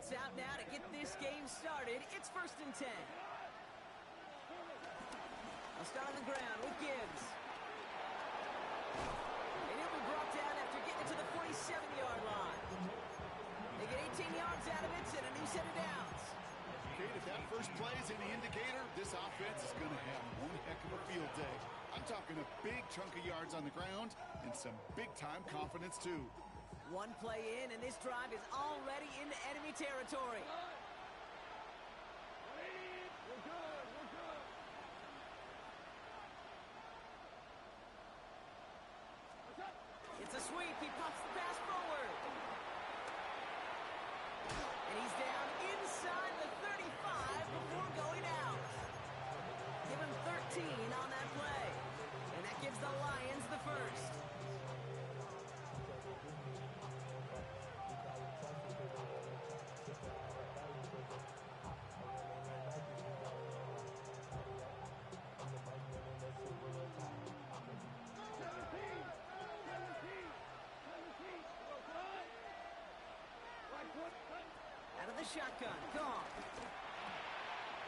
offense out now to get this game started. It's 1st and 10. I'll start on the ground with Gibbs. And he'll be brought down after getting it to the 47-yard line. They get 18 yards out of it and a new set of downs. Kate, if that first play is any indicator, this offense is going to have one heck of a field day. I'm talking a big chunk of yards on the ground and some big-time confidence, too. One play in, and this drive is already into enemy territory. It's a sweep. He pops the pass forward. And he's down inside the 35 before going out. Give him 13 on that play. And that gives the Lions the first. Out of the shotgun, Dawg.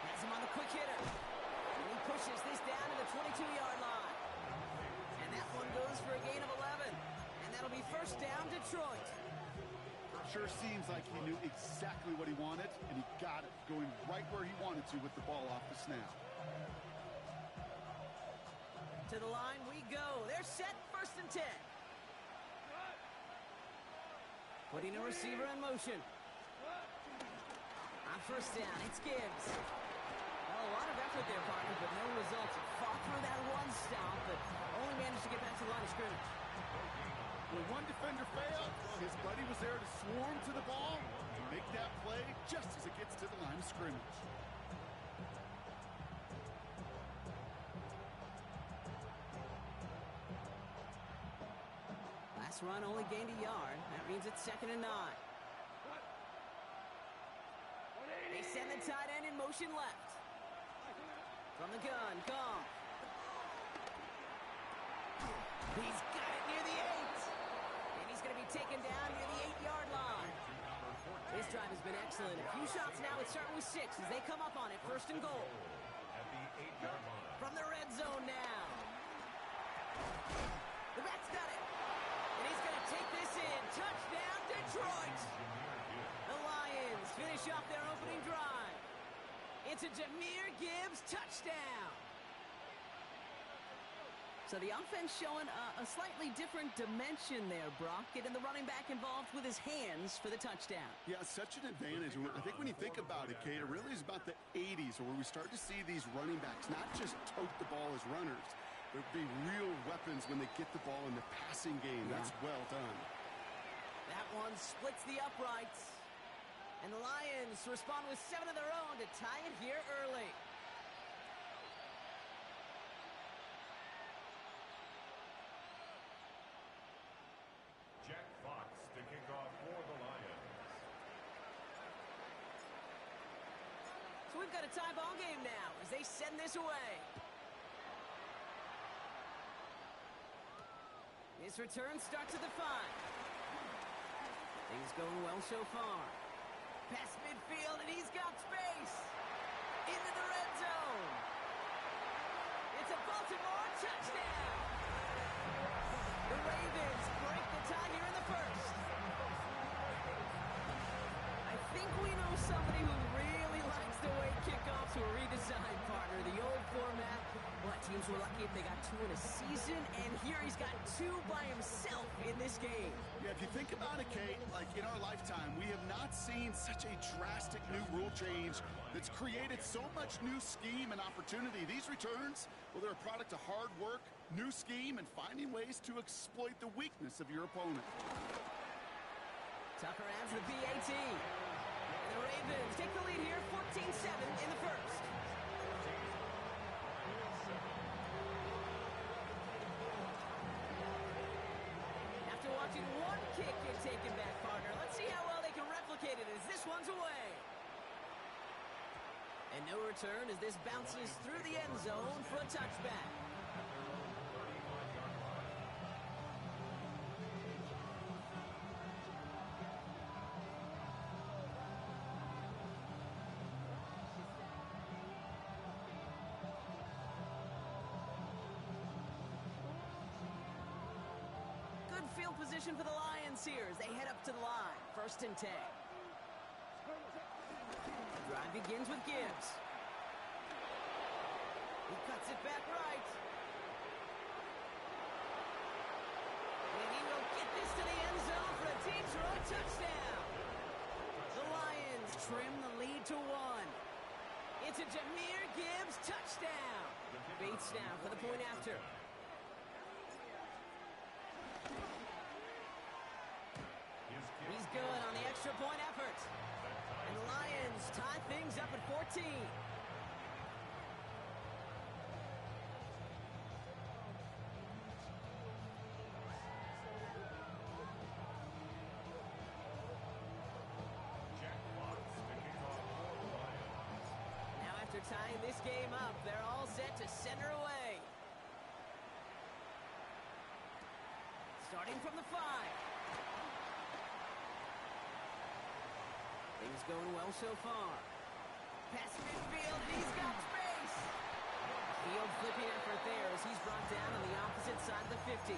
Has him on the quick hitter. And he pushes this down to the 22-yard line. And that one goes for a gain of 11. And that'll be first down, Detroit. Sure seems like he knew exactly what he wanted, and he got it, going right where he wanted to with the ball off the snap. To the line we go. They're set, 1st and 10. Putting a receiver in motion. On 1st down, it's Gibbs. Well, a lot of effort there, partner, but no results. Fought through that one stop, but only managed to get back to the line of scrimmage. When one defender failed, his buddy was there to swarm to the ball and make that play just as it gets to the line of scrimmage. Last run only gained a yard. That means it's 2nd and 9. They send the tight end in motion left. From the gun, Dawg. He's got it near the 8. And he's going to be taken down near the 8-yard line. This drive has been excellent. A few shots now. It's starting with 6 as they come up on it. 1st and goal. At the 8-yard line. From the red zone now. The back's got it. And he's going to take this in. Touchdown, Detroit. The Lions finish off their opening drive. It's a Jahmyr Gibbs touchdown. So the offense showing a slightly different dimension there, Brock, getting the running back involved with his hands for the touchdown. Yeah, such an advantage. I think when you think about it, Kate, it really is about the 80s where we start to see these running backs not just tote the ball as runners, but be real weapons when they get the ball in the passing game. That's well done. That one splits the uprights. And the Lions respond with 7 of their own to tie it here early. Jack Fox to kick off for the Lions. So we've got a tie ball game now as they send this away. This return starts at the 5. Things going well so far. Past midfield, and he's got space. Into the red zone. It's a Baltimore touchdown. The Ravens break the tie here in the 1st. I think we know somebody who really likes the way kickoffs were redesigned, partner. The old format. Well, teams were lucky if they got 2 in a season, and here he's got 2 by himself in this game. Yeah, if you think about it, Kate, like in our lifetime, we have not seen such a drastic new rule change that's created so much new scheme and opportunity. These returns, well, they're a product of hard work, new scheme, and finding ways to exploit the weakness of your opponent. Tucker adds the BAT. And the Ravens take the lead here, 14-7 in the 1st. After watching one kick get taken back, partner, let's see how well they can replicate it as this one's away. And no return as this bounces through the end zone for a touchback. position for the Lions here as they head up to the line. 1st and 10. Drive begins with Gibbs. He cuts it back right. And he will get this to the end zone for a deep throw touchdown. The Lions trim the lead to 1. It's a Jahmyr Gibbs touchdown. Bates now for the point after. He's good on the extra point effort. And the Lions tie things up at 14. Now after tying this game up, they're all set to center away. Starting from the 5. Things going well so far. Pass midfield, and he's got space. Field flipping effort there as he's brought down on the opposite side of the 50.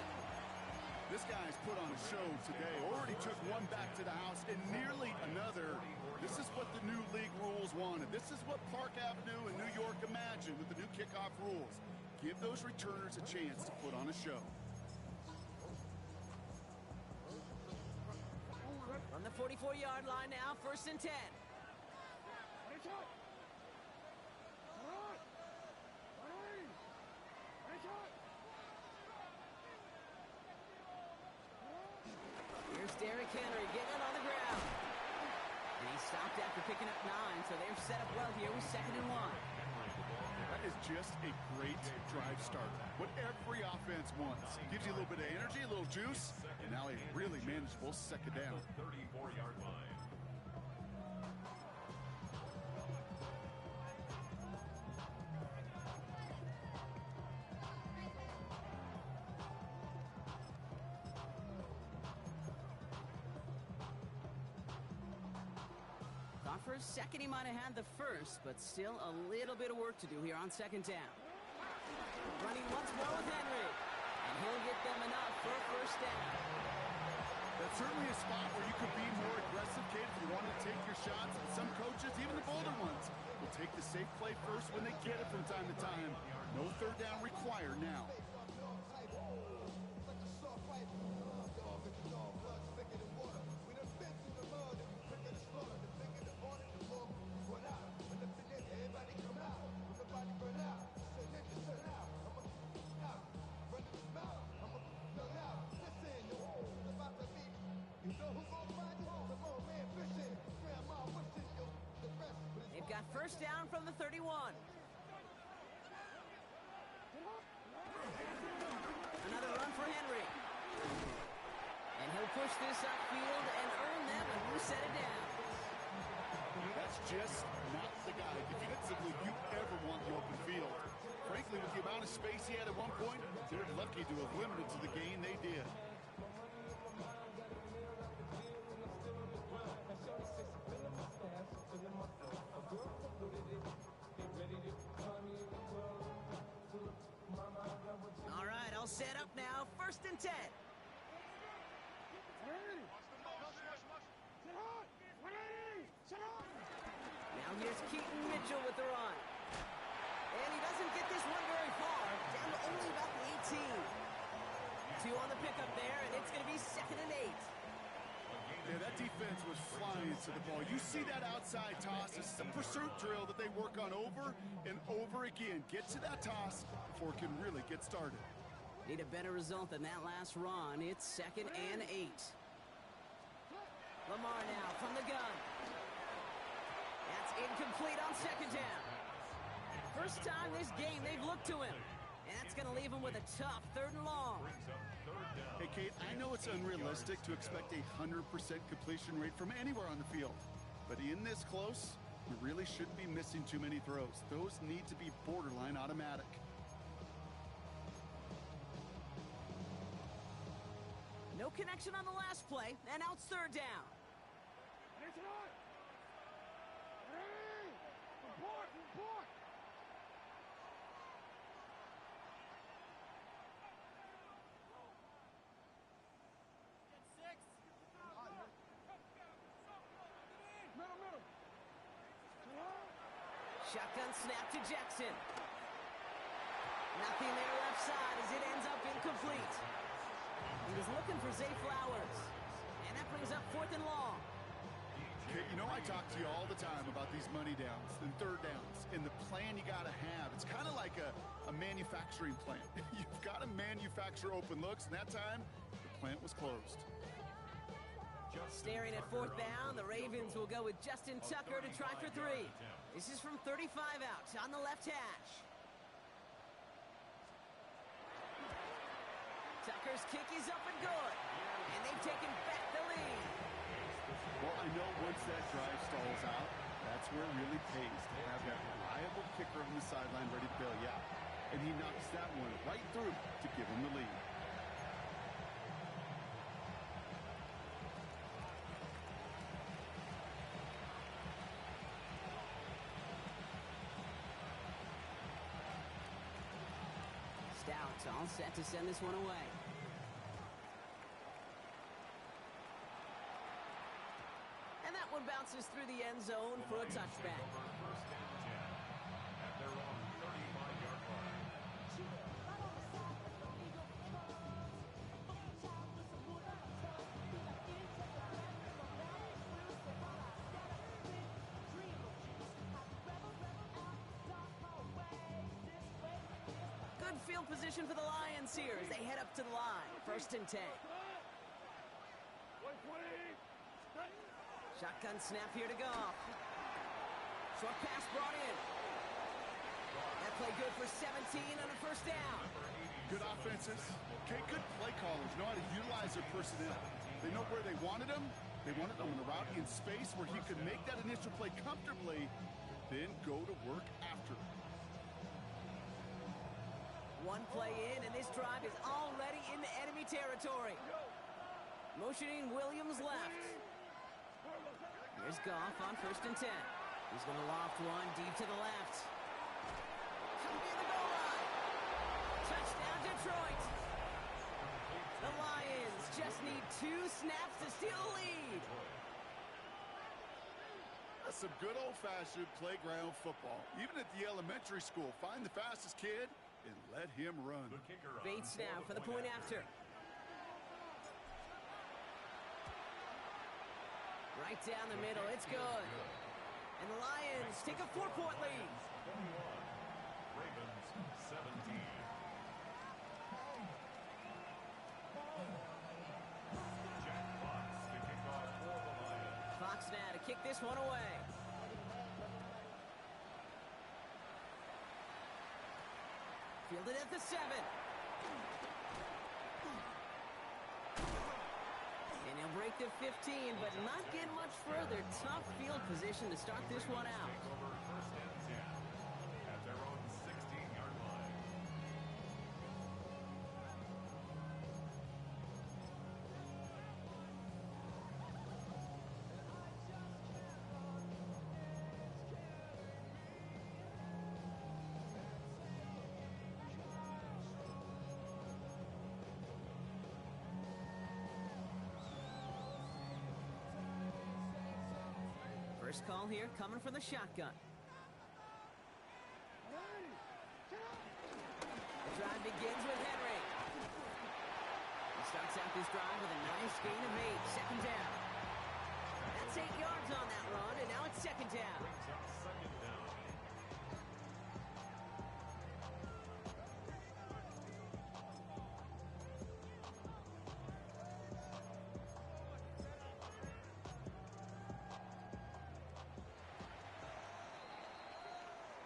This guy's put on a show today. Already took one back to the house and nearly another. This is what the new league rules wanted. This is what Park Avenue in New York imagined with the new kickoff rules. Give those returners a chance to put on a show. On the 44-yard line now, 1st and 10. Here's Derrick Henry getting it on the ground. And he stopped after picking up 9, so they're set up well here with 2nd and 1. That is just a great drive starter. What every offense wants. Gives you a little bit of energy, a little juice, and now a really manageable 2nd down. 34-yard line. Thought for a second he might have had the first, but still a little bit of work to do here on 2nd down. Running once more with Henry, and he'll get them enough for a 1st down. That's certainly a spot where you could be more aggressive, kid, if you want to take your shots. And some coaches, even the bolder ones, will take the safe play first when they get it from time to time. No 3rd down required now. They've got 1st down from the 31. Another run for Henry. And he'll push this upfield and earn them a new set of downs. That's just not the guy defensively you ever want in the open field. Frankly, with the amount of space he had at one point, they're lucky to have limited to the gain they did. All right, all set up now. 1st and 10. Now here's Keaton Mitchell with the run. And he doesn't get this one very far. Down to only about the 18. 2 on the pickup there, and it's going to be 2nd and 8. Yeah, that defense was flying to the ball. You see that outside toss. This is a pursuit drill that they work on over and over again. Get to that toss before it can really get started. Need a better result than that last run. It's 2nd and 8. Lamar now from the gun. That's incomplete on 2nd down. First time this game they've looked to him. And that's going to leave him with a tough 3rd and long. Hey, Kate, I know it's unrealistic to expect a 100% completion rate from anywhere on the field. But in this close, we really shouldn't be missing too many throws. Those need to be borderline automatic. No connection on the last play, and now it's 3rd down. Shotgun snap to Jackson. Nothing there left side as it ends up incomplete. He was looking for Zay Flowers. And that brings up 4th and long. Okay, you know I talk to you all the time about these money downs and third downs and the plan you got to have. It's kind of like a manufacturing plant. You've got to manufacture open looks, and that time, the plant was closed. Staring at 4th down, the Ravens will go with Justin Tucker to try for 3. This is from 35 out on the left hash. Tucker's kick is up and good, and they've taken back the lead. Well, I know once that drive stalls out, that's where it really pays to have that reliable kicker on the sideline ready to bail you out. And he knocks that one right through to give him the lead. Stout's all set to send this one away. And that one bounces through the end zone for a touchback. First and 10 at their own 35-yard line. Good field position for the Lions here as they head up to the line. 1st and 10. Shotgun snap here to Goff. Short pass brought in. That play good for 17 on a 1st down. Good offenses. Okay, good play callers know how to utilize their personnel. They know where they wanted them. They wanted them in the route in space where he could make that initial play comfortably, then go to work after. One play in, and this drive is already into enemy territory. Motioning Williams left. Here's Goff on 1st and 10. He's going to loft one deep to the left. Should be in the goal line. Touchdown, Detroit. The Lions just need 2 snaps to steal the lead. That's some good old-fashioned playground football. Even at the elementary school, find the fastest kid and let him run. The kicker on Bates now for the point after. Right down the middle, it's good. And the Lions take a 4-point lead. 21. Ravens 17. Jack Fox to kick off for the Lions. Fox now to kick this one away. Fielded at the 7. And he'll break the 15, but not get much further. Tough field position to start this one out. Take over 1st and 10 at their own 16-yard line. First call here coming from the shotgun. The drive begins with Henry. He starts out this drive with a nice gain of 8, 2nd down. That's 8 yards on that run, and now it's 2nd down. Brings up 2nd down.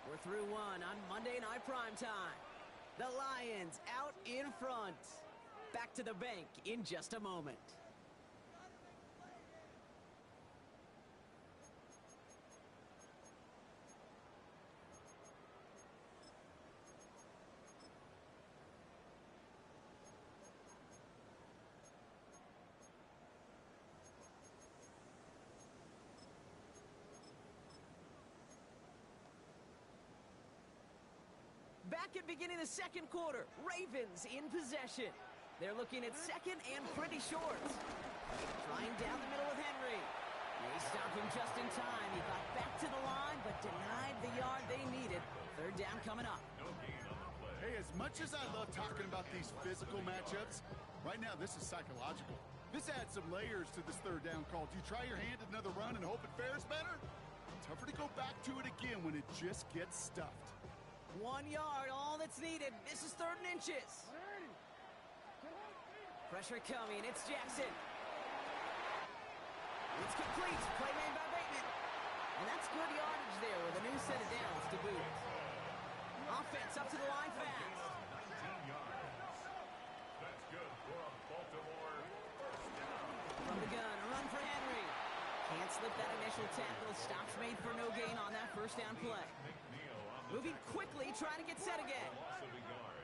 We're through one on Monday Night Primetime. The Lions out in front. Back to the bank in just a moment. Back at beginning the 2nd quarter, Ravens in possession. They're looking at 2nd and pretty short. Flying down the middle with Henry. They stopped him just in time. He got back to the line, but denied the yard they needed. Third down coming up. No gain on the play. Hey, as much as I love talking about these physical matchups, right now this is psychological. This adds some layers to this third down call. Do you try your hand at another run and hope it fares better? Tougher to go back to it again when it just gets stuffed. 1 yard, all that's needed. This is third and inches. Pressure coming. It's Jackson. It's complete. Play made by Bateman. And that's good yardage there with a new set of downs to boot. Offense up to the line fast. 19 yards. That's good for a Baltimore first down. From the gun, a run for Henry. Can't slip that initial tackle. Stops made for no gain on that first down play. McNeil on the Moving quickly, trying to get set again. loss of a yard.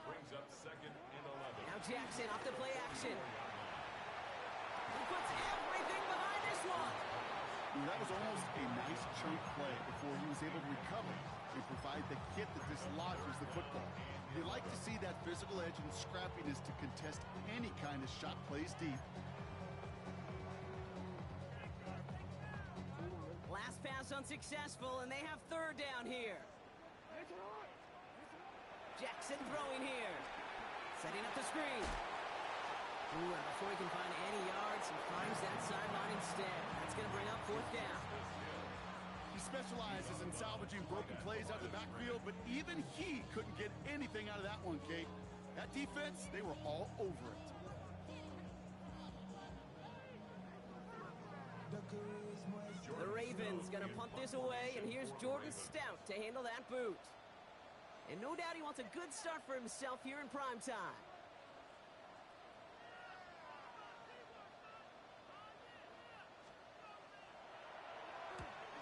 Brings up second and 11. Now Jackson off the play action. He puts everything behind this one. That was almost a nice chunk play before he was able to recover and provide the hit that dislodges the football. You like to see that physical edge and scrappiness to contest any kind of shot plays deep. Last pass unsuccessful, and they have third down here. Jackson throwing here. Setting up the screen. Ooh, and before he can find any yards, he finds that sideline instead. That's going to bring up fourth down. He specializes in salvaging broken plays out of the backfield, but even he couldn't get anything out of that one, Kate. That defense, they were all over it. The Ravens going to punt this away, and here's Jordan Stout to handle that boot. And no doubt he wants a good start for himself here in prime time.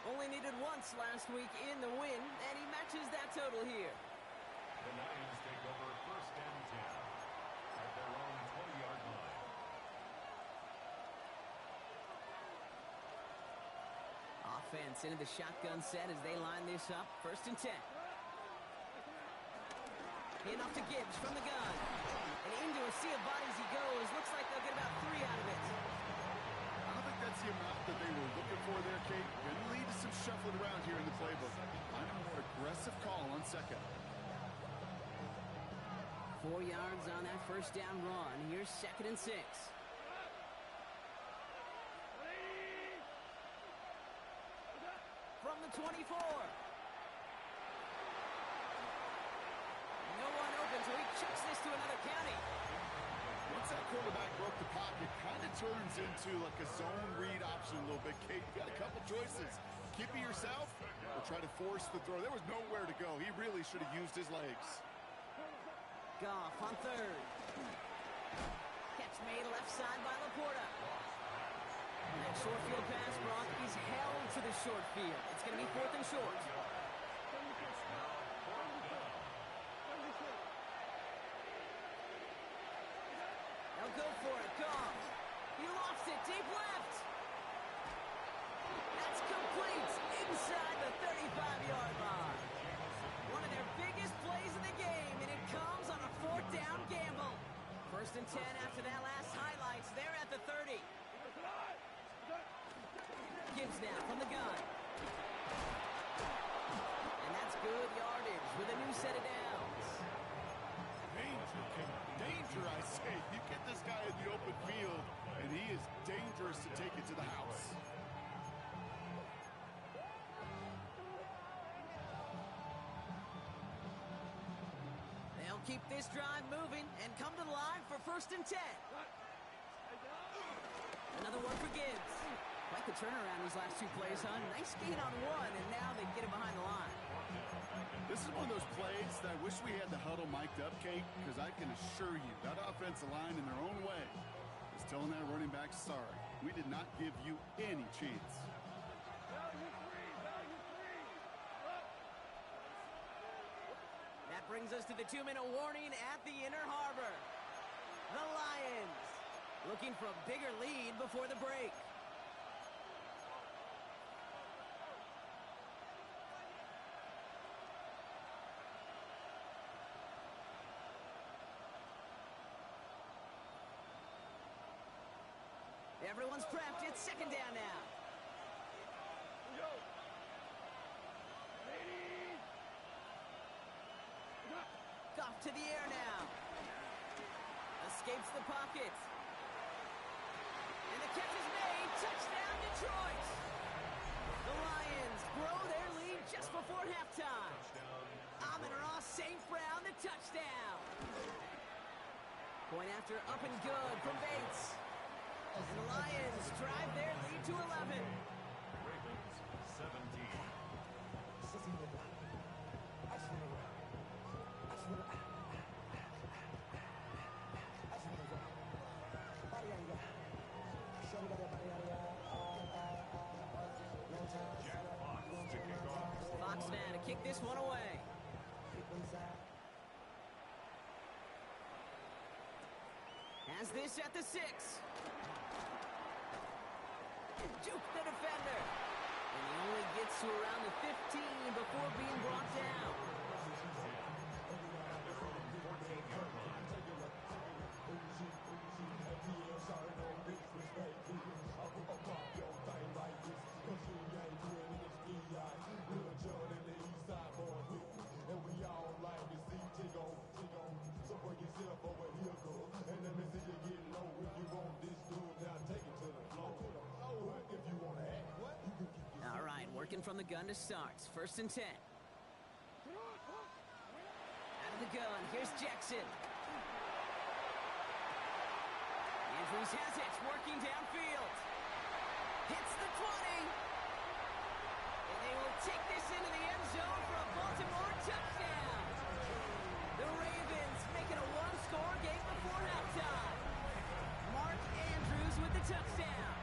Only needed once last week in the win, and he matches that total here. The Lions take over first and 10 at their own 20-yard line. Offense into the shotgun set as they line this up. First and 10. Hand off to Gibbs from the gun. And into a sea of bodies he goes. Looks like they'll get about 3 out of it. I don't think that's the amount that they were looking for there, Kate. Going to lead to some shuffling around here in the playbook. Find a more aggressive call on second. 4 yards on that first down run. Here's second and 6. From the 24. No one open, so he chucks this to another county. Once that quarterback broke the pocket, kind of turns into like a zone read option a little bit, Kate. You got a couple choices. Keep it yourself or try to force the throw. There was nowhere to go. He really should have used his legs. Goff on third. Catch made left side by Laporta. And that short field pass, Brock, is held to the short field. It's going to be fourth and short. They'll go for it. Goff. He lost it. Deep left. That's complete inside the 35-yard line. One of their biggest plays of the game, and it comes on a fourth down gamble. First and 10 after that last highlights. They're at the 30. Gibbs now from the gun. And that's good yardage with a new set of downs. Danger, Kate. Danger, I say. You get this guy in the open field, and he is dangerous to take it to the house. They'll keep this drive moving and come to the line for first and 10. Another one for Gibbs. Quite the turnaround these last two plays, huh? Nice gain on one, and now they get it behind the line. This is one of those plays that I wish we had the huddle mic'd up, Kate, because I can assure you that offensive line in their own way is telling that running back, sorry, we did not give you any chance. That brings us to the 2-minute warning at the Inner Harbor. The Lions looking for a bigger lead before the break. Everyone's prepped. It's second down now. off to the air now. Escapes the pocket. And the catch is made. Touchdown, Detroit. The Lions grow their lead just before halftime. Amon-Ra St. Brown, the touchdown. Point after up and good from Bates. And the Lions drive their lead to 11. Ravens 17. Jack Fox to kick off. Fox now to kick this one away. Has this at the 6. Juke the defender. And he only gets to around the 15 before being brought down. All right, working from the gun to start. 1st and 10. Out of the gun, here's Jackson. Andrews has it, working downfield. Hits the 20. And they will take this into the end zone for a Baltimore touchdown. The Ravens making a one-score game before halftime. Mark Andrews with the touchdown.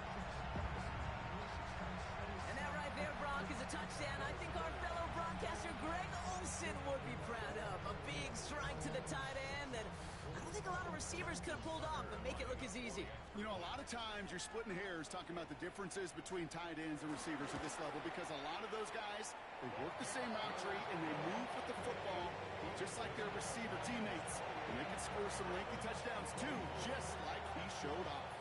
And that right there, Brock, is a touchdown I think our fellow broadcaster Greg Olsen would be proud of. A big strike to the tight end that I don't think a lot of receivers could have pulled off and make it look as easy. You know, a lot of times you're splitting hairs talking about the differences between tight ends and receivers at this level because a lot of those guys, they work the same route tree and they move with the football just like their receiver teammates. And they can score some lengthy touchdowns too, just like he showed off.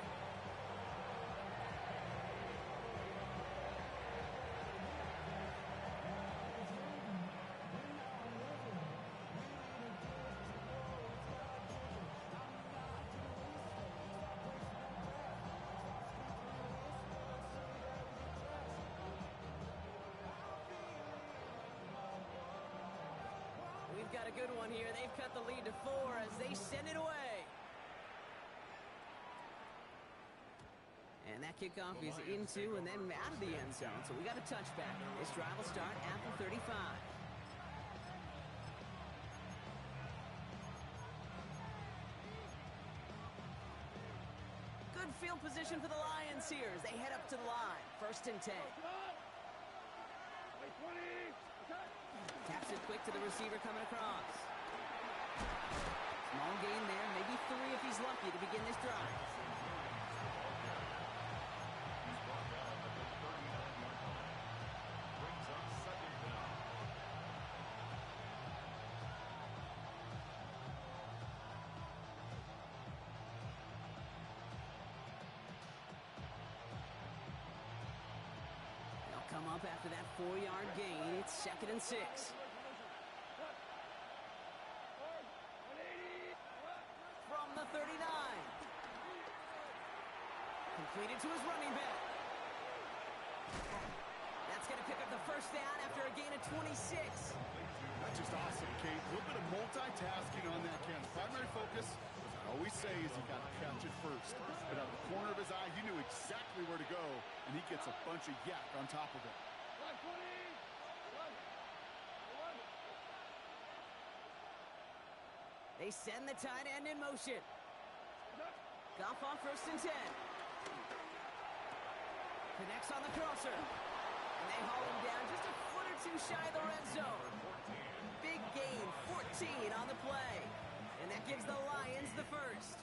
We've got a good one here. They've cut the lead to 4 as they send it away. And that kickoff is into and then out of the end zone. So we got a touchback. This drive will start at the 35. Good field position for the Lions here as they head up to the line. 1st and 10. Taps it quick to the receiver coming across. Small gain there, maybe 3 if he's lucky to begin this drive. He's brought down at the 39-yard line. Brings up 2nd down. They'll come up after that 4-yard gain. It's 2nd and 6. From the 39. Completed to his running back. That's going to pick up the 1st down after a gain of 26. That's just awesome, Kate. A little bit of multitasking on that count. Primary focus, as I always say, is he got to catch it first. But out of the corner of his eye, he knew exactly where to go, and he gets a bunch of yak on top of it. They send the tight end in motion. Goff on 1st and 10. Connects on the crosser. And they haul him down just a foot or 2 shy of the red zone. Big gain, 14 on the play. And that gives the Lions the 1st.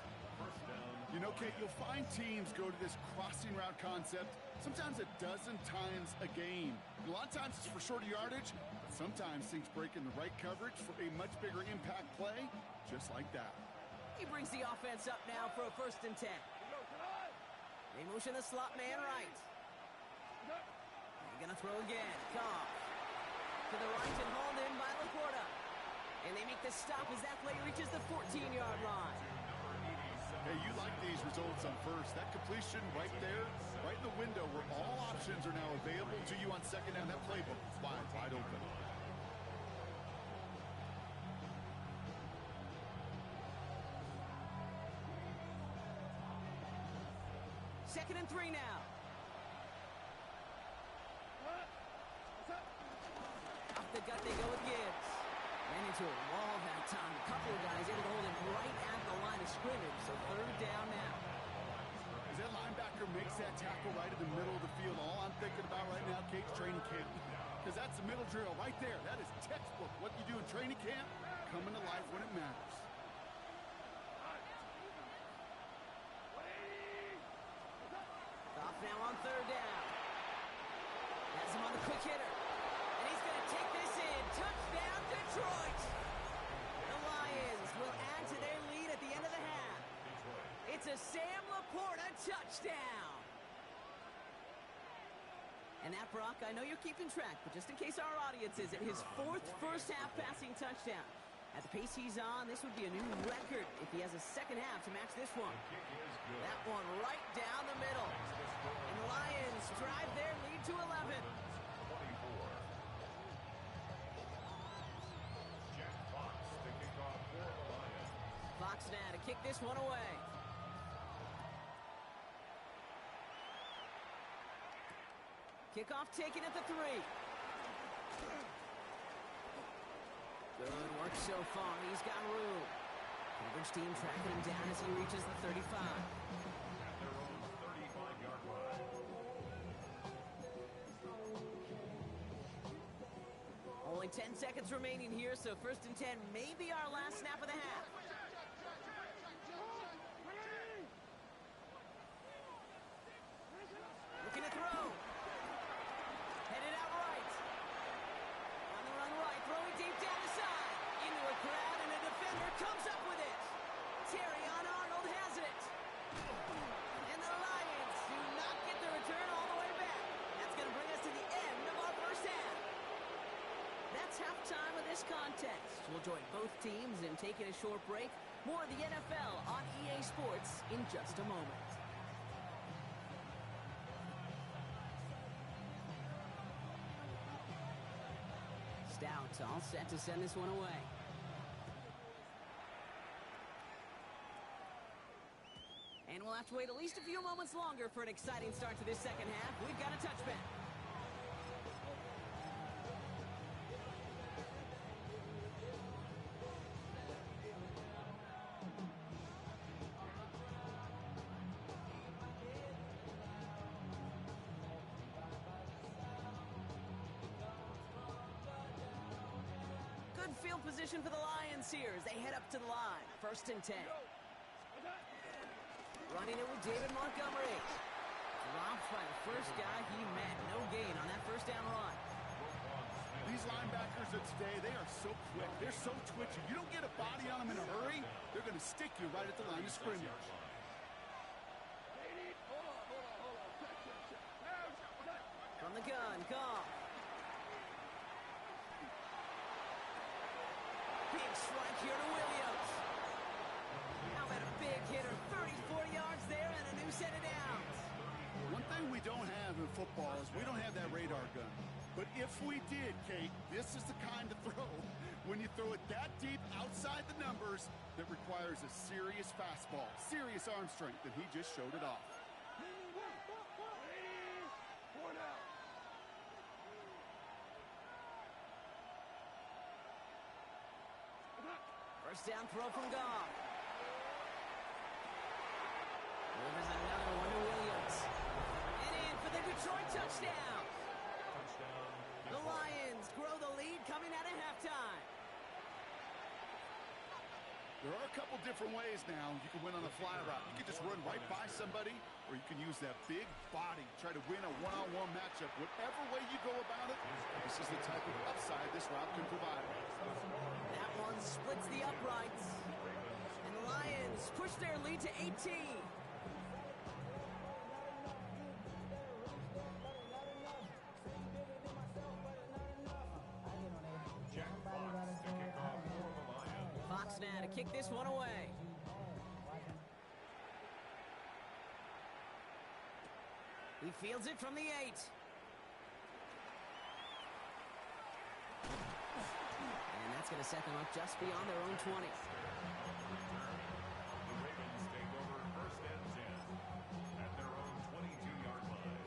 You know, Kate, you'll find teams go to this crossing route concept sometimes a dozen times a game. A lot of times it's for shorter yardage, but sometimes things break in the right coverage for a much bigger impact play, just like that. He brings the offense up now for a 1st and 10. They motion the slot man right. They're going to throw again. Goff to the right and hauled in by LaPorta. And they make the a stop as that play reaches the 14-yard line. Hey, you like these results on first. That completion right there, right in the window where all options are now available to you on second down. That playbook is wide open. Second and 3 now. Off the gut they go with Gibbs. Ran into a wall that time. A couple of guys able to hold him right at the line of scrimmage. So third down now. As that linebacker makes that tackle right in the middle of the field, all I'm thinking about right now, Kate's training camp. Because that's the middle drill right there. That is textbook. What you do in training camp, coming to life when it matters. Off now on third down. Has him on the quick hitter. And he's going to take this in. Touchdown, Detroit! The Lions will add to their lead at the end of the half. It's a Sam Laporta touchdown. And that, Brock, I know you're keeping track, but just in case our audience isn't, his fourth first-half passing touchdown. At the pace he's on, this would be a new record if he has a second half to match this one. That one right down the middle. And the Lions drive their lead to 11. Fox now to kick this one away. Kickoff taken at the 3. Good work so far. He's got room. Coverage team tracking him down as he reaches the 35. At their own 35-yard line. Only 10 seconds remaining here, so first and 10 may be our last snap of the half. Looking to throw. Headed out right. On the run right, throwing deep down the side. Into a crowd, and a defender comes up with it. Terrion Arnold has it. And the Lions do not get the return all the way back. That's going to bring us to the end of our first half. That's halftime of this contest. We'll join both teams in taking a short break. More of the NFL on EA Sports in just a moment. Stout all set to send this one away. And we'll have to wait at least a few moments longer for an exciting start to this second half. We've got a touchback. Good field position for the Lions here as they head up to the line. First and 10. Running it with David Montgomery. Dropped by the first guy he met. No gain on that first down run. These linebackers of today, they are so quick. They're so twitchy. You don't get a body on them in a hurry, they're going to stick you right at the line of scrimmage. From the gun, Goff. Big strike here to Williams. How about a big hitter? 30, 40 yards there and a new set of downs. One thing we don't have in football is we don't have that radar gun. But if we did, Kate, this is the kind of throw, when you throw it that deep outside the numbers, that requires a serious fastball, serious arm strength, and he just showed it off. First down throw from Goff. Delivers another one to Williams. And in for the Detroit touchdown. The Lions grow the lead coming out of halftime. There are a couple different ways now. You can win on a fly route. You can just run right by somebody, or you can use that big body, try to win a one-on-one matchup. Whatever way you go about it, this is the type of upside this route can provide. That one splits the uprights. And the Lions push their lead to 18. Jack Fox to kick off for the Lions. box now to kick this one away. He fields it from the 8. And that's going to set them up just beyond their own 20. The Ravens take over first and 10 at their own 22-yard line.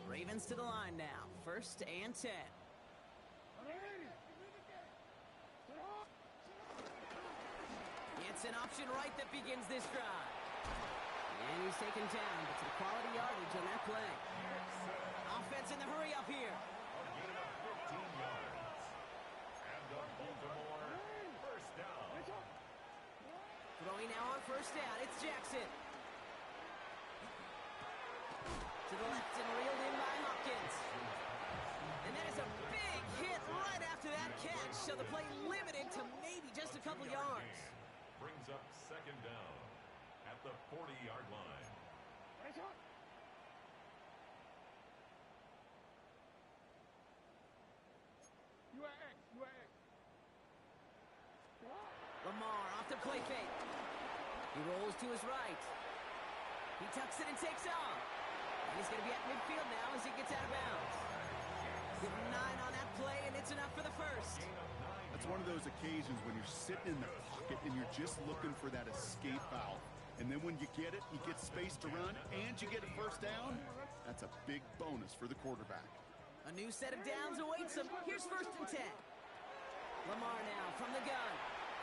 Ravens to the line now. First and 10. It's an option right that begins this drive. And he's taken down, but some quality yardage on that play. Offense in the hurry up here. A gain of 15 yards. And the Baltimore first down. Throwing now on first down. It's Jackson. To the left and reeled in by Hopkins. And that is a big hit right after that catch. So the play limited to maybe just a couple yards. Brings up second down at the 40-yard line. Lamar off the play fake. He rolls to his right. He tucks it and takes off. And he's going to be at midfield now as he gets out of bounds. Give him 9 on that play, and it's enough for the first. That's one of those occasions when you're sitting in the pocket and you're just looking for that escape valve. And then when you get it, you get space to run, and you get a first down. That's a big bonus for the quarterback. A new set of downs awaits him. Here's first and 10. Lamar now from the gun.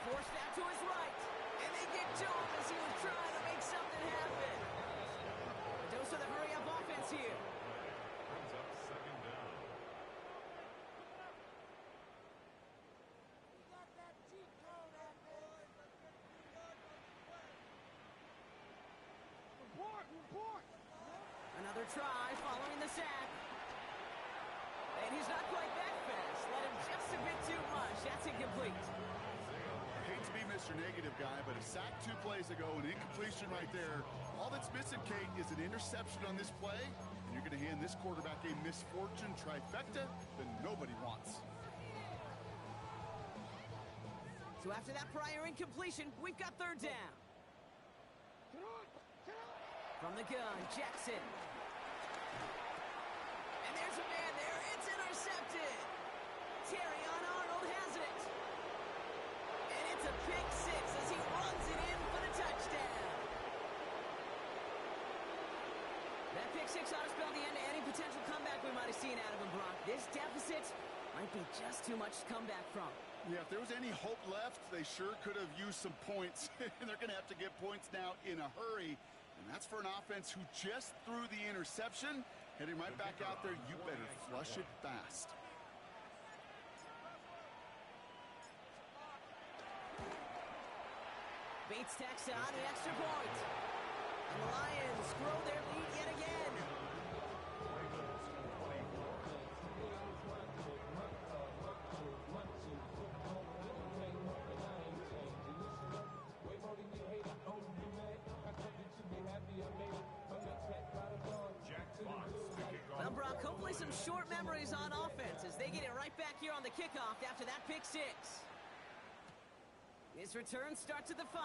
Forced out to his right. And they get to him as he was trying to make something happen. A dose of the hurry-up offense here. Brings up second down. Another try following the sack. And he's not quite that fast. Let him just a bit too much. That's incomplete. I hate to be Mr. Negative guy, but a sack 2 plays ago, an incompletion right there. All that's missing, Kate, is an interception on this play, and you're going to hand this quarterback a misfortune trifecta that nobody wants. So after that prior incompletion, we've got third down. From the gun, Jackson. And there's a man there. It's intercepted. Terrion Arnold has it. And it's a pick 6 as he runs it in for the touchdown. That pick 6 ought to spell the end to any potential comeback we might have seen out of him, Brock. This deficit might be just too much to come back from. Yeah, if there was any hope left, they sure could have used some points. And they're going to have to get points now in a hurry. And that's for an offense who just threw the interception. Heading right back out there, you better flush it fast. Bates tacks on an extra point. And the Lions grow their lead yet again. Well, Brock, hopefully some short memories on offense as they get it right back here on the kickoff after that pick 6. His return starts at the 5.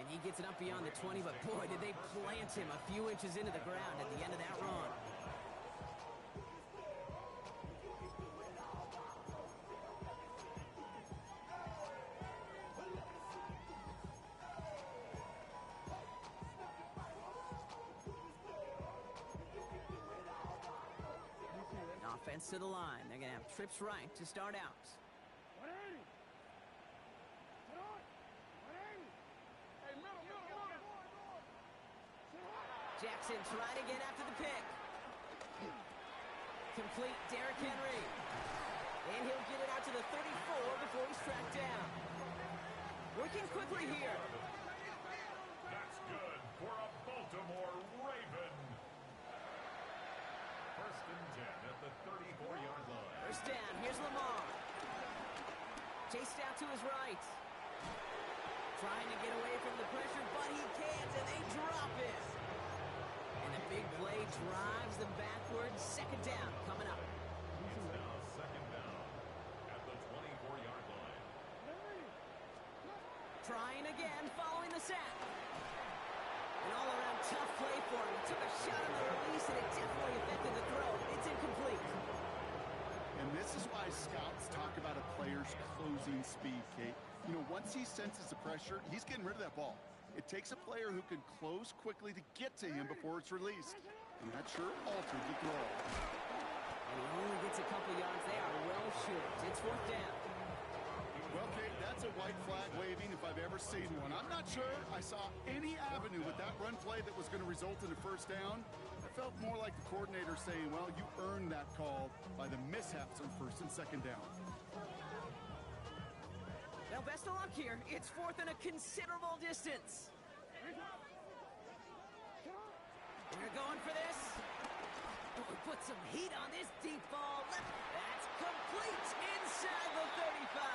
And he gets it up beyond the 20, but boy, did they plant him a few inches into the ground at the end of that run. Offense to the line. They're going to have trips right to start out. Jackson trying to get after the pick. Complete Derrick Henry. And he'll get it out to the 34 before he's tracked down. Working quickly here. That's good for a Baltimore Raven. First and 10 at the 34-yard line. First down. Here's Lamar. Chased out to his right. Trying to get away from the pressure, but he can't, and they drop it. And a big play drives them backwards. Second down coming up. It's now second down at the 24-yard line. Trying again following the sack. An all-around tough play for him. He took a shot on the release, and it definitely affected the throw. It's incomplete. And this is why scouts talk about a player's closing speed, Kate. You know, once he senses the pressure, he's getting rid of that ball. It takes a player who can close quickly to get to him before it's released. And that sure altered the throw. And he only gets a couple yards. They are well short. It's fourth down. Well, Kate, that's a white flag waving if I've ever seen one. I'm not sure I saw any avenue with that run play that was going to result in a first down. It felt more like the coordinator saying, well, you earned that call by the mishaps on first and second down. Well, best of luck here. It's fourth and a considerable distance. They're going for this. Oh, put some heat on this deep ball. That's complete inside the 35.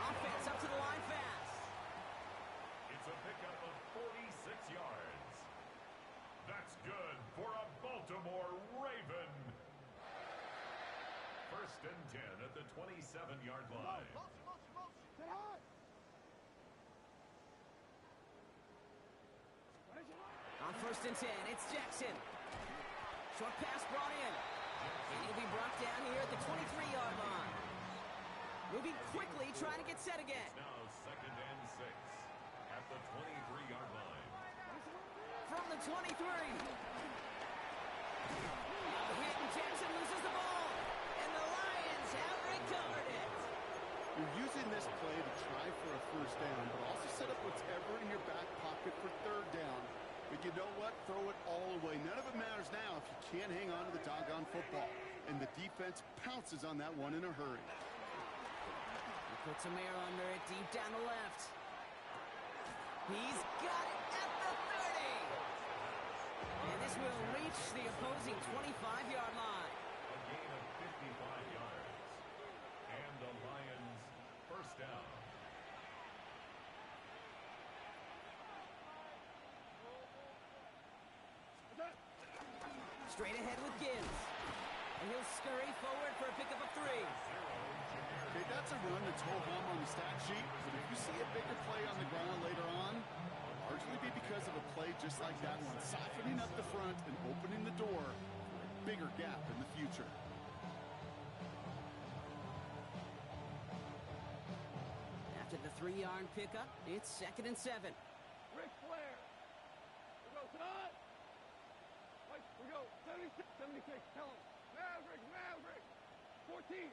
Offense up to the line fast. It's a pickup of 46 yards. That's good for a Baltimore Raven. First and 10 at the 27-yard line. On first and 10, it's Jackson. Short pass brought in. And he'll be brought down here at the 23-yard line. Moving quickly, trying to get set again. It's now second and 6 at the 23-yard line. From the 23. Now hit, and Jackson loses the ball. And the Lions have recovered it. You're using this play to try for a first down, but also set up whatever in your back pocket for third down. But you know what? Throw it all away. None of it matters now if you can't hang on to the doggone football. And the defense pounces on that one in a hurry. He puts some air under it, deep down the left. He's got it at the 30. And this will reach the opposing 25-yard line. A gain of 55 yards. And the Lions first down. Straight ahead with Gibbs. And he'll scurry forward for a pickup of 3. Okay, that's a run that's ho-hum on the stat sheet, but if you see a bigger play on the ground later on, it'll largely be because of a play just like that one, softening up the front and opening the door for a bigger gap in the future. After the 3-yard pickup, it's second and 7. Ric Flair. We go, son. We go, 76, 76. Tell him. Maverick, Maverick. 14.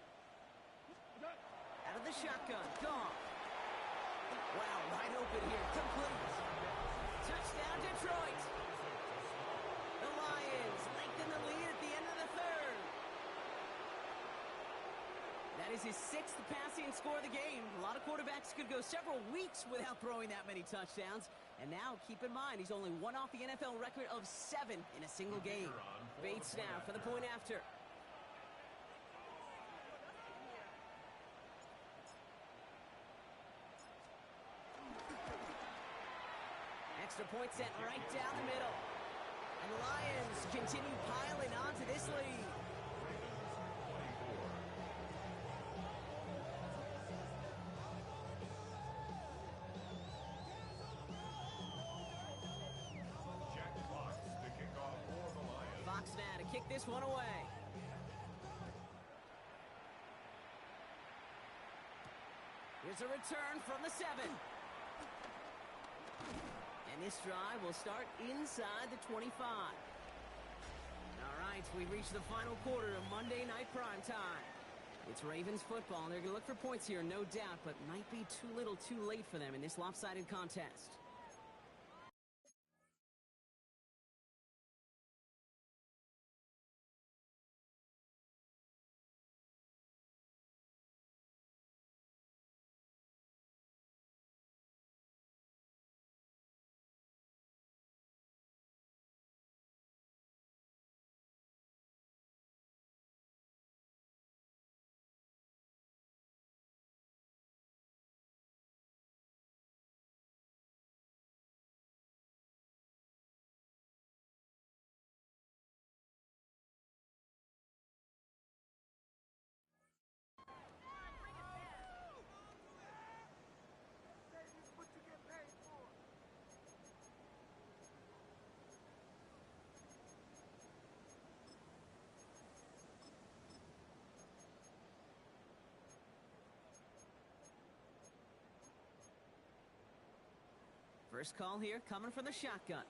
Out of the shotgun, Dawg. Wow, wide open here, complete. Touchdown, Detroit. The Lions lengthen the lead at the end of the third. That is his 6th passing score of the game. A lot of quarterbacks could go several weeks without throwing that many touchdowns. And now, keep in mind, he's only one off the NFL record of 7 in a single game. Bates now for the point after. Extra point sent right down the middle. And the Lions continue piling on to this lead. Jack Fox to kick off for the Lions. Fox now to kick this one away. Here's a return from the 7. And this drive will start inside the 25. All right, we've reached the final quarter of Monday Night Primetime. It's Ravens football, and they're going to look for points here, no doubt, but might be too little too late for them in this lopsided contest. First call here coming from the shotgun.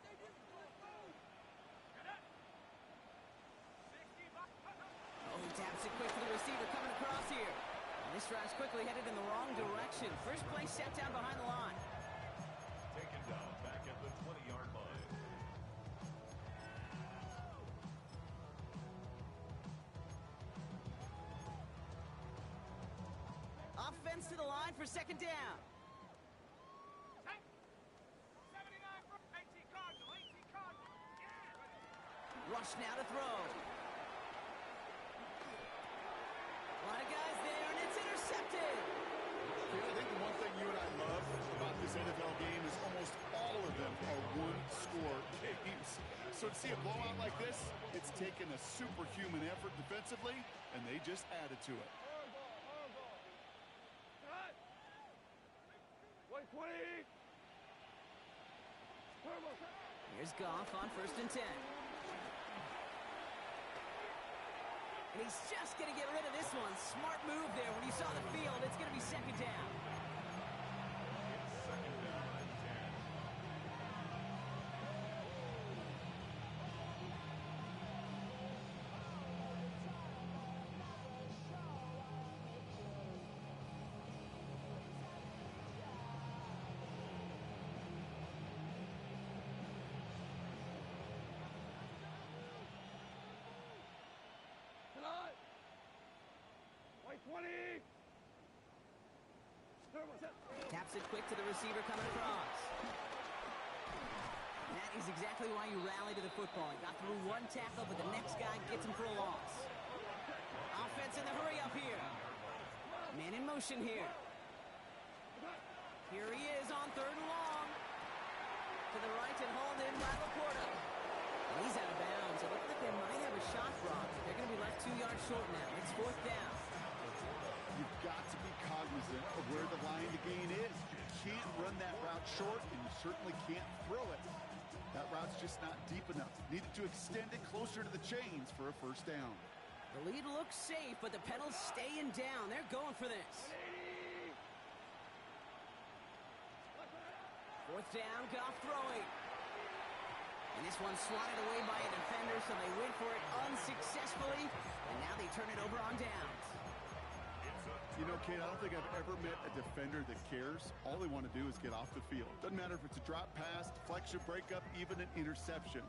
Oh, taps it quick for the receiver coming across here. And this drive's quickly headed in the wrong direction. First play set down behind the line. Taken down back at the 20-yard line. Offense to the line for second down. Rush now to throw. A lot of guys there, and it's intercepted. I think the one thing you and I love about this NFL game is almost all of them are one-score games. So to see a blowout like this, it's taken a superhuman effort defensively, and they just added to it. Here's Goff on 1st and 10. And he's just going to get rid of this one. Smart move there. When you saw the field, it's going to be second down. Taps it quick to the receiver coming across. And that is exactly why you rally to the football. He got through one tackle, but the next guy gets him for a loss. Offense in the hurry up here. Man in motion here. Here he is on 3rd and long. To the right and hauled in by Laporta. And he's out of bounds. It looks like they might have a shot block. They're going to be left 2 yards short now. It's 4th down. You've got to be cognizant of where the line to gain is. You can't run that route short, and you certainly can't throw it. That route's just not deep enough. Needed to extend it closer to the chains for a 1st down. The lead looks safe, but the pedal's staying down. They're going for this. 4th down, Goff throwing. And this one's swatted away by a defender, so they went for it unsuccessfully. And now they turn it over on downs. You know, Kate, I don't think I've ever met a defender that cares. All they want to do is get off the field. Doesn't matter if it's a drop pass, deflection, breakup, even an interception.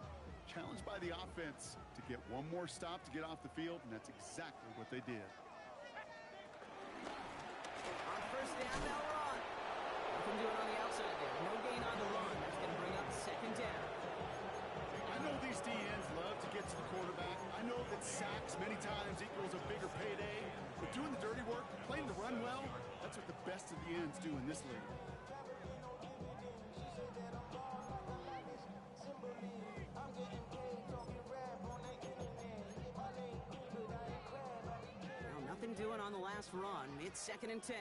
Challenged by the offense to get one more stop to get off the field, and that's exactly what they did. On 1st down, they'll run. Nothing doing on the outside there. No gain on the run. That's going to bring up 2nd down. I know these DNs love to get to the quarterback. I know that sacks many times equals a bigger payday. But doing the dirty work, playing the run well, that's what the best of the ends do in this league. Well, nothing doing on the last run. It's 2nd and 10.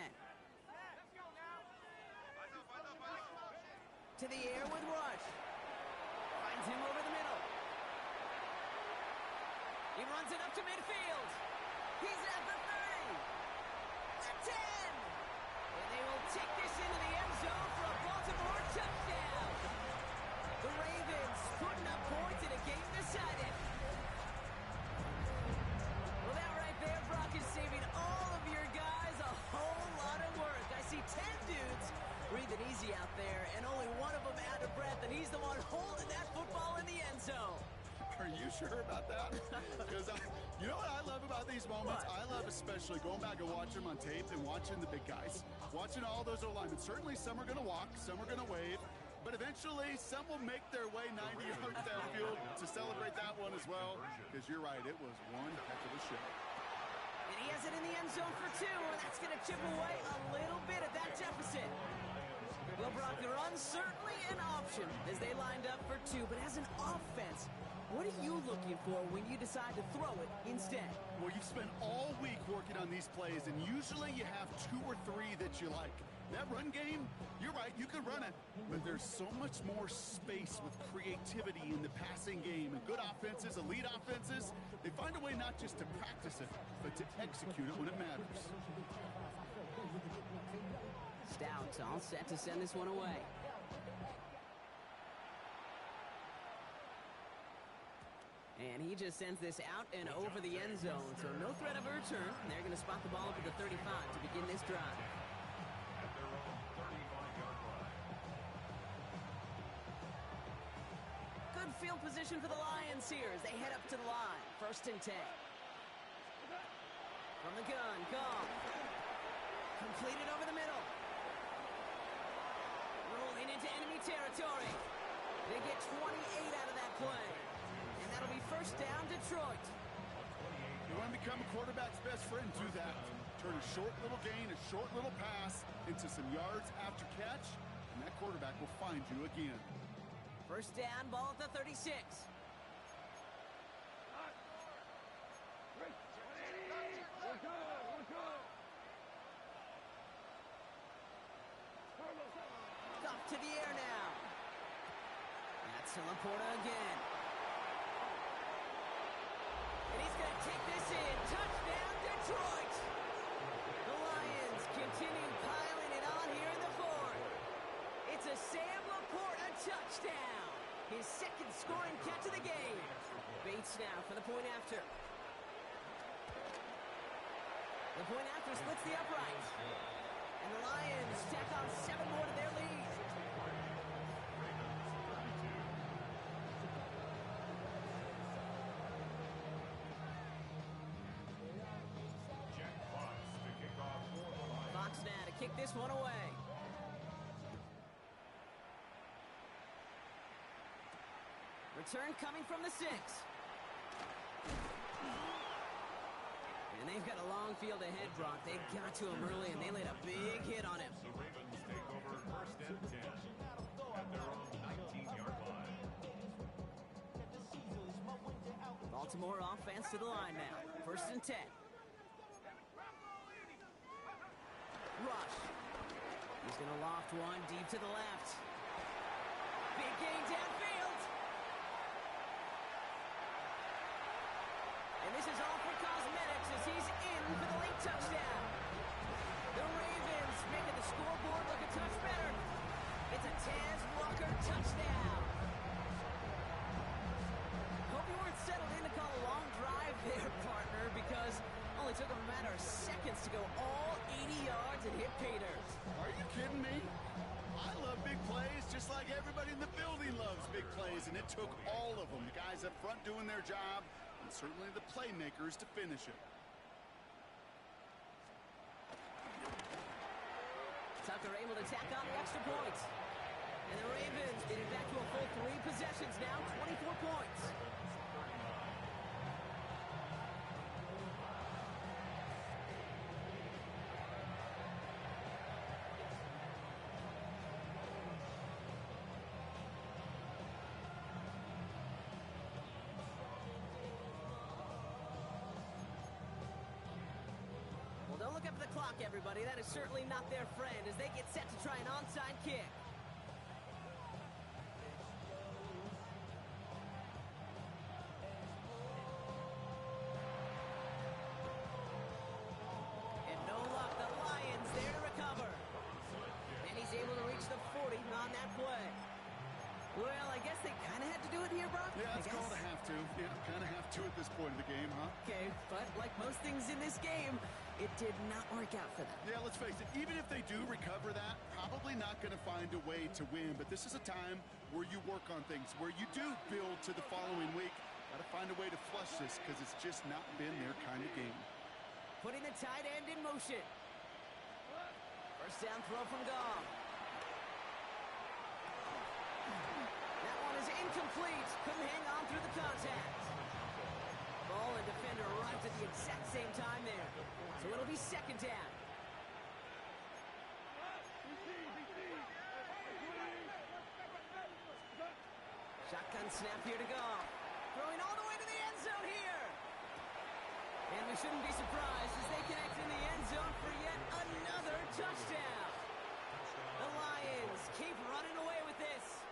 To the air with Rush. Finds him over the middle. He runs it up to midfield. He's at the 30. The 10. And they will take this into the end zone for a Baltimore touchdown. The Ravens putting up points in a game decided. Well, that right there, Brock, is saving all of your guys a whole lot of work. I see 10 dudes breathing easy out there, and only one of them out of breath, and he's the one holding that football in the end zone. Are you sure about that? Because you know what I love about these moments? I love especially going back and watching them on tape and watching the big guys. Watching all those O-linemen. Certainly some are going to walk, some are going to wave, but eventually some will make their way 90 yards downfield to celebrate that one as well. Because you're right, it was one heck of a show. And he has it in the end zone for 2, and that's going to chip away a little bit at that deficit. Well, Brock, the run's certainly an option as they lined up for 2, but as an offense, what are you looking for when you decide to throw it instead? Well, you've spent all week working on these plays, and usually you have 2 or 3 that you like. That run game, you're right, you can run it, but there's so much more space with creativity in the passing game. And good offenses, elite offenses, they find a way not just to practice it, but to execute it when it matters. Stout all set to send this one away. And he just sends this out and over the end zone, so no threat of a return. They're going to spot the ball up at the 35 to begin this drive. At their own 35-yard line. Good field position for the Lions here as they head up to the line. 1st and 10. From the gun, Dawg. Completed over the middle. Rolling into enemy territory. They get 28 out of that play. And that'll be 1st down, Detroit. You want to become a quarterback's best friend, do that. Turn a short little gain, a short little pass into some yards after catch, and that quarterback will find you again. 1st down, ball at the 36. Off to the air now. That's Laporta again. And he's going to take this in. Touchdown, Detroit. The Lions continue piling it on here in the 4th. It's a Sam Laporta touchdown. His 2nd scoring catch of the game. Bates now for the point after. The point after splits the upright. And the Lions tack on 7 more to their lead. Jack Fox to kick off for the Lions. Fox now to kick this one away. Return coming from the 6. And they've got a long field ahead, Brock. They got to him early, and they laid a big hit on him. The Ravens take over 1st and 10 at their own 19-yard line. Baltimore offense to the line now. 1st and 10. Rush. He's going to loft one deep to the left. Big gain downfield. And this is all for cosmetics as he's in for the late touchdown. The Ravens making the scoreboard look a touch better. It's a Taz Walker touchdown. Hope you weren't settled in to call a long drive there, partner, because it only took him a matter of seconds to go all 80 yards and hit pay dirt. Are you kidding me? I love big plays just like everybody in the building loves big plays, and it took all of them. The guys up front doing their job, and certainly the playmakers to finish it. Tucker able to tack on the extra point. And the Ravens getting back to a full 3 possessions now, 24 points. Well, don't look up at the clock, everybody. That is certainly not their friend as they get set to try an onside kick. And no luck, the Lions there to recover. And he's able to reach the 40 on that play. Well, I guess they kind of had to do it here, Brock. Yeah, it's I called guess. a have to. Yeah, kind of have to at this point in the game, huh? Okay, but like most things in this game, it did not work out for them. Yeah, let's face it, even if they do recover that, probably not going to find a way to win. But this is a time where you work on things, where you do build to the following week. Got to find a way to flush this because it's just not been their kind of game. Putting the tight end in motion. 1st down throw from Dawg. That one is incomplete. Couldn't hang on through the contact. Ball and defender arrived at the exact same time there. So it'll be 2nd down. Shotgun snap here to go. Throwing all the way to the end zone here. And we shouldn't be surprised as they connect in the end zone for yet another touchdown. The Lions keep running away with this.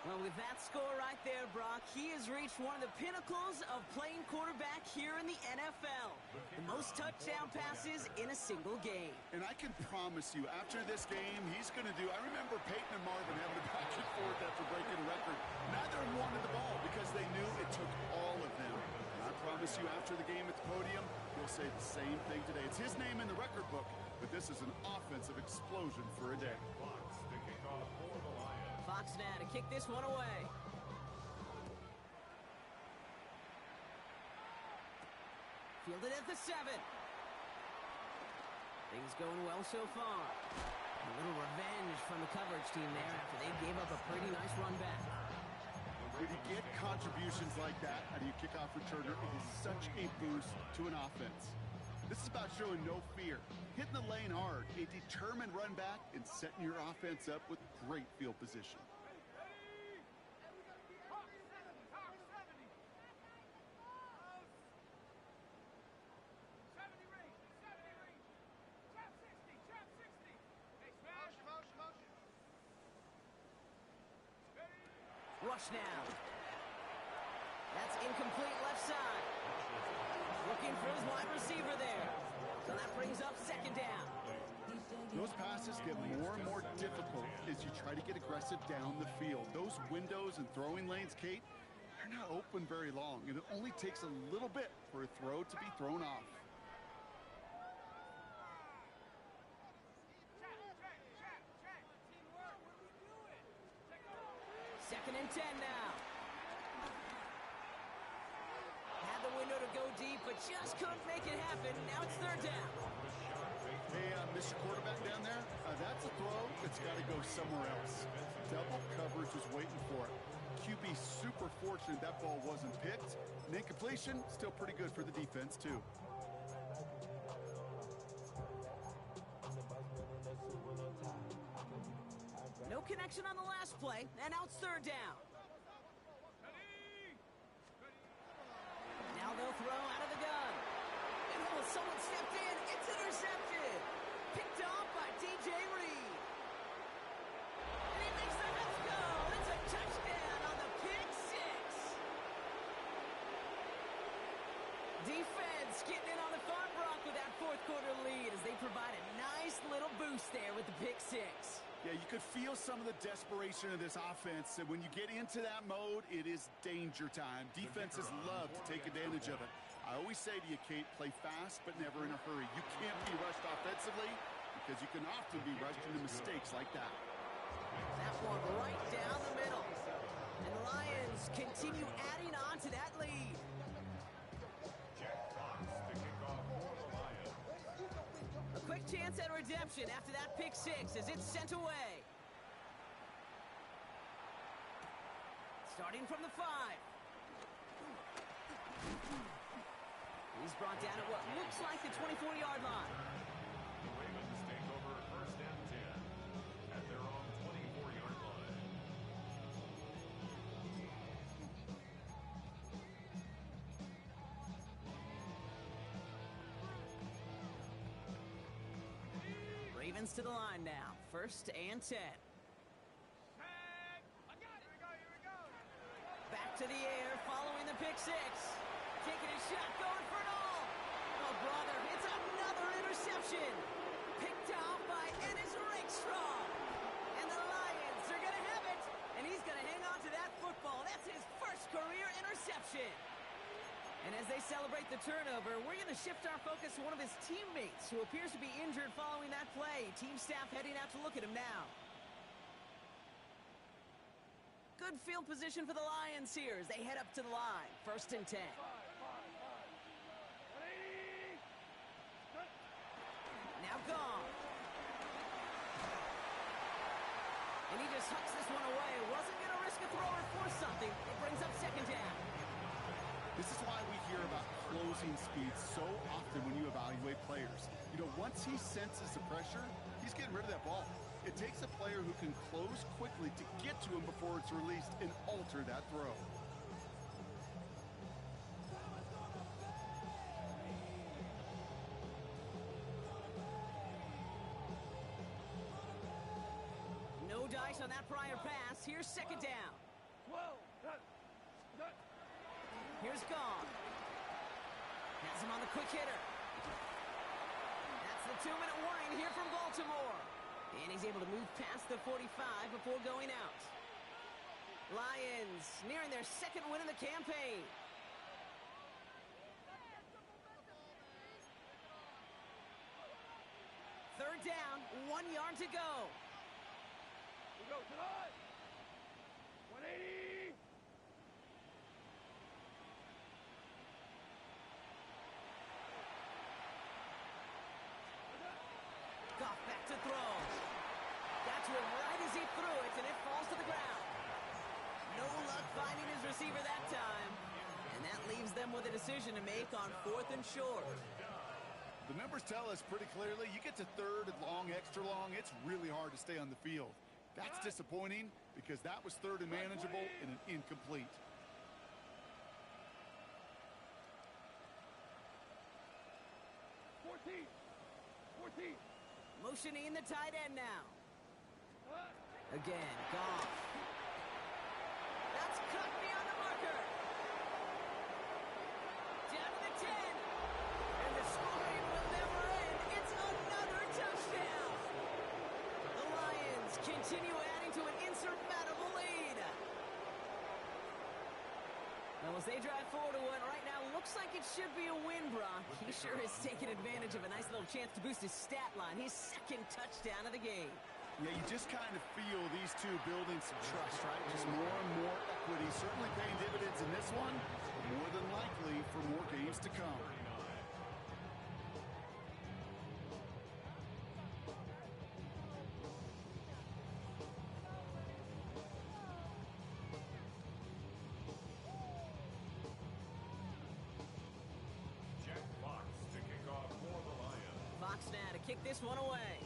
Well, with that score right there, Brock, he has reached one of the pinnacles of playing quarterback here in the NFL. The most touchdown passes in a single game. And I can promise you, after this game, he's going to do... I remember Peyton and Marvin having a back and forth after breaking a record. Neither of them wanted the ball miss you after the game at the podium, he'll say the same thing today. It's his name in the record book, but this is an offensive explosion for a day. Fox to kick off for the Lions. Fox now to kick this one away. Fielded at the 7. Things going well so far. A little revenge from the coverage team there after they gave up a pretty nice run back. When you get contributions like that out of your kickoff returner, it is such a boost to an offense. This is about showing no fear, hitting the lane hard, a determined run back, and setting your offense up with great field position. Rush now. That's incomplete left side. Looking for his wide receiver there. So that brings up second down. Those passes get more and more difficult as you try to get aggressive down the field. Those windows and throwing lanes, Kate, they're not open very long, and it only takes a little bit for a throw to be thrown off. Second and 10 now. Had the window to go deep, but just couldn't make it happen. Now it's third down. Hey, Mr. Quarterback down there, that's a throw that's got to go somewhere else. Double coverage was waiting for it. QB super fortunate that ball wasn't picked. And incompletion, still pretty good for the defense, too. No connection on the last play, and now it's third down. Now they'll throw out of the gun. And oh, someone stepped in. It's intercepted. Picked off by DJ Reed. And he makes the house go. It's a touchdown on the pick six. Defense getting in on the Farm Bronc with that fourth quarter lead as they provide a nice little boost there with the pick six. Yeah, you could feel some of the desperation of this offense. And when you get into that mode, it is danger time. Defenses love to take advantage of it. I always say to you, Kate, play fast but never in a hurry. You can't be rushed offensively because you can often be rushed into mistakes like that. That one right down the middle. And the Lions continue adding on to that lead. A quick chance at redemption after that pick six as it's sent away. Starting from the 5. He's brought down at what looks like the 24-yard line. The Ravens take over first and 10 at their own 24-yard line. Ravens to the line now. First and 10. Back to the air following the pick six. Taking a shot, going for it all. Oh, brother, it's another interception. Picked off by Ennis Rakestraw. And the Lions are going to have it. And he's going to hang on to that football. That's his first career interception. And as they celebrate the turnover, we're going to shift our focus to one of his teammates who appears to be injured following that play. Team staff heading out to look at him now. Good field position for the Lions here as they head up to the line. First and 10. Now gone. And he just hucks this one away. Wasn't going to risk a throw or force something. It brings up second down. This is why we hear about closing speed so often when you evaluate players. You know, once he senses the pressure, he's getting rid of that ball. It takes a player who can close quickly to get to him before it's released and alter that throw. No dice on that prior pass. Here's second down. Here's Dawg. Has him on the quick hitter. That's the 2-minute warning here from Baltimore. And he's able to move past the 45 before going out. Lions nearing their second win of the campaign. to go. We go tonight. 180. Goff back to throw. Got to him right as he threw it, and it falls to the ground. No luck finding his receiver that time. And that leaves them with a decision to make on 4th and short. The numbers tell us pretty clearly, you get to 3rd and long, extra long, it's really hard to stay on the field. That's disappointing because that was 3rd and manageable and an incomplete. Motioning the tight end now. Again, Goff. That's cut beyond the marker. Down to the 10. And the scoring will never end. It's another touchdown. The Lions continue adding to an insurmountable lead. Well, as they drive forward to one right now, looks like it should be a win, Brock. He sure has taken advantage of a nice little chance to boost his stat line. His 2nd touchdown of the game. Yeah, you just kind of feel these two building some trust, right? Just more and more equity. Certainly paying dividends in this one. More than likely for more games to come. Jack Fox to kick off for the Lions. Fox now to kick this one away.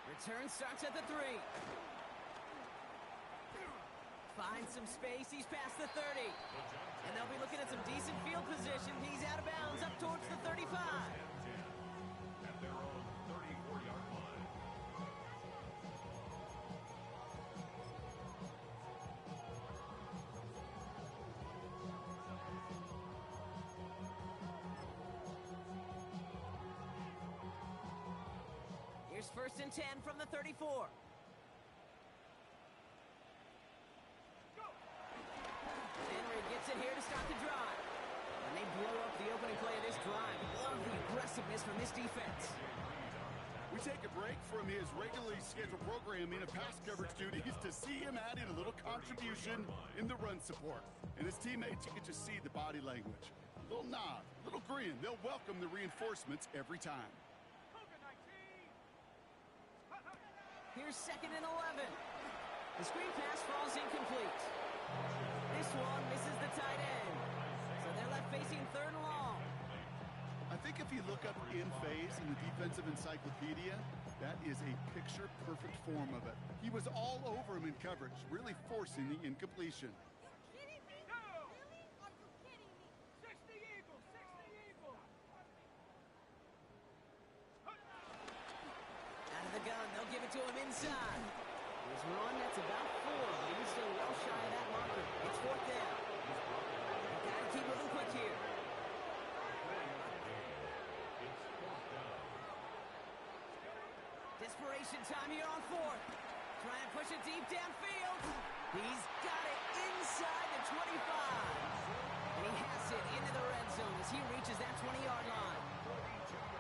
Return starts at the 3. Finds some space. He's past the 30. And they'll be looking at some decent field position. He's out of bounds up towards the 35. At their own 34-yard line. Here's 1st and 10 from the 34. Henry gets it here to start the drive. And they blow up the opening play of this drive. Love the aggressiveness from this defense. We take a break from his regularly scheduled programming of pass coverage duties to see him adding a little contribution in the run support. And his teammates, you can just see the body language. Little nod, little grin. They'll welcome the reinforcements every time. Here's 2nd and 11. The screen pass falls incomplete. This one misses the tight end. So they're left facing 3rd and long. I think if you look up in phase in the defensive encyclopedia, that is a picture-perfect form of it. He was all over him in coverage, really forcing the incompletion. Kidding me? No! Really? Are you kidding me? 60 Eagles! 60 Eagles! Out of the gun, they'll give it to him inside. There's one that's about 4, but he's still well shy of that marker. It's 4th down. Gotta keep moving quick here. Desperation time here on 4th. Try and push it deep downfield. He's got it inside the 25. And he has it into the red zone as he reaches that 20-yard line.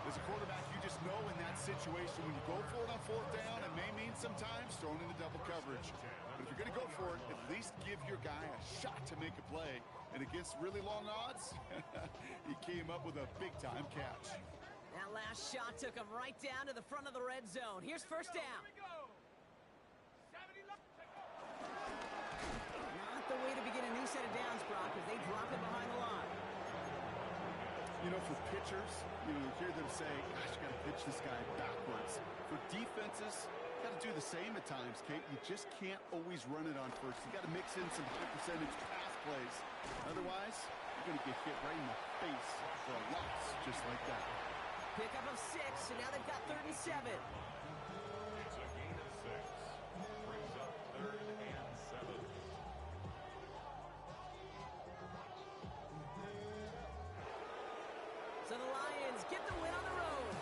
As a quarterback, you just know in that situation when you go for it on 4th down, it may mean sometimes thrown into double coverage. But if you're going to go for it, at least give your guy a shot to make a play. And against really long odds, he came up with a big-time catch. That last shot took him right down to the front of the red zone. Here's 1st down. Not the way to begin a new set of downs, Brock, as they drop it behind the line. You know, for pitchers, you hear them say, gosh, you got to pitch this guy backwards. For defenses, you got to do the same at times, Kate. You just can't always run it on 1st. You got to mix in some high percentage pass plays. Otherwise, you're going to get hit right in the face for a loss just like that. Pickup of 6, and now they've got 3rd and 7. It's a gain of 6. Brings up 3rd and 7. So the Lions get the win on the road.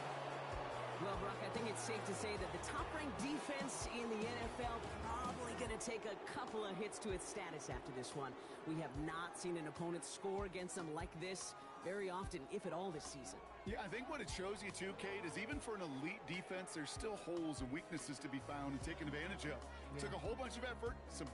Well, Brock, I think it's safe to say that the top-ranked defense in the NFL probably going to take a couple of hits to its status after this one. We have not seen an opponent score against them like this very often, if at all, this season. Yeah, I think what it shows you too, Kate, is even for an elite defense, there's still holes and weaknesses to be found and taken advantage of. Yeah. Took a whole bunch of effort, some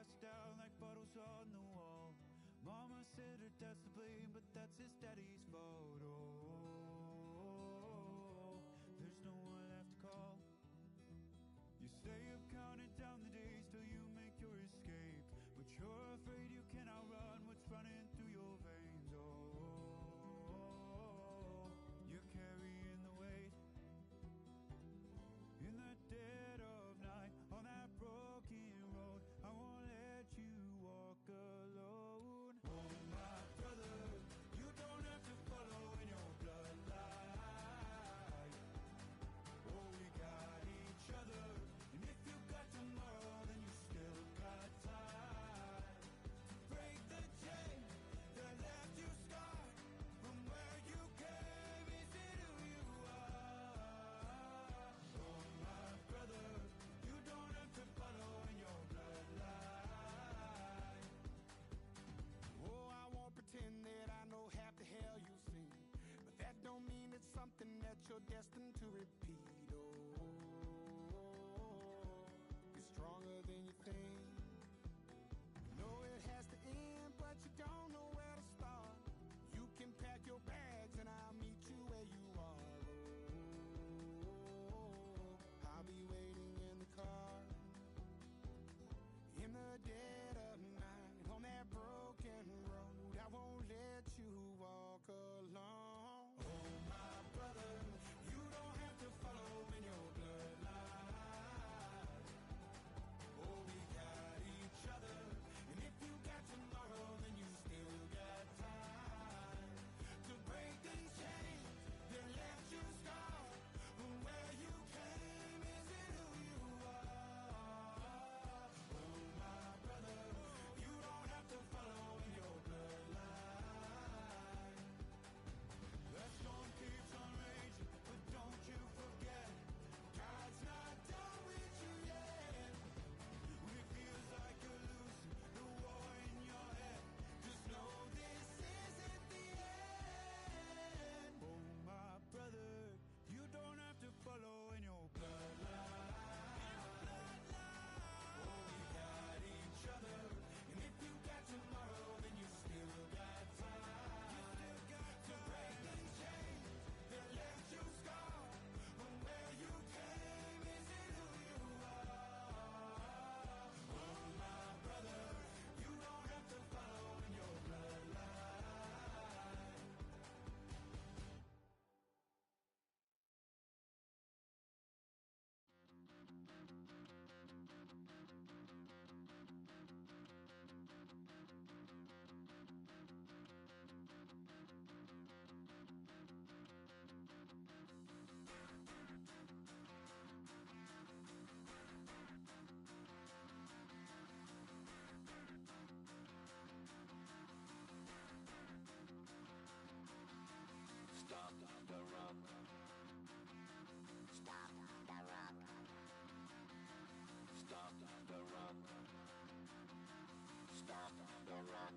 passed out like bottles on the wall. Mama said her dad's to blame, but that's his daddy's fault. Oh, there's no one left to call. You stay up counting down the days till you make your escape, but you're afraid you can outrun what's running through your veins. Oh, you're carrying the weight in the dead of night on that broken road. I won't let you walk alone. Oh, my brother, you don't have to follow in your bloodline. Oh, we got each other, and if you got tomorrow, then you still got time to break the chain that left you scarred from where you came. Is it who you are? Oh, my brother, you don't have to follow in your bloodline. Oh, I won't pretend that I know half the hell you've seen, but that don't mean it's something that you're destined to repeat. Oh, you're stronger than you think. You know it has to end, but you don't know where to start. You can pack your bags and I'll meet you where you are. Oh, I'll be waiting in the car in the dead of night on that broken road. I won't let you walk alone. Oh, my brother, you don't have to follow in your bloodline. Oh, we got each other, and if you got tomorrow, then you still got time to break these chains that left you scarred from where you came. Is it who you are? Oh, my brother, you don't have to follow in your bloodline. The storm keeps on raging, but don't you forget, God's not done with you yet. When it feels like you're losing the war in your head, just know this isn't the end. Oh, my brother, you don't have to follow in your bloodline. Oh, we got each other, and if you got tomorrow, then you still got time to break these chains that left you scarred from where you came. Is it who you are? Oh, my brother, you don't have to follow in your bloodline. Stop the run. Stop the rock. Stop the run. Stop the rock.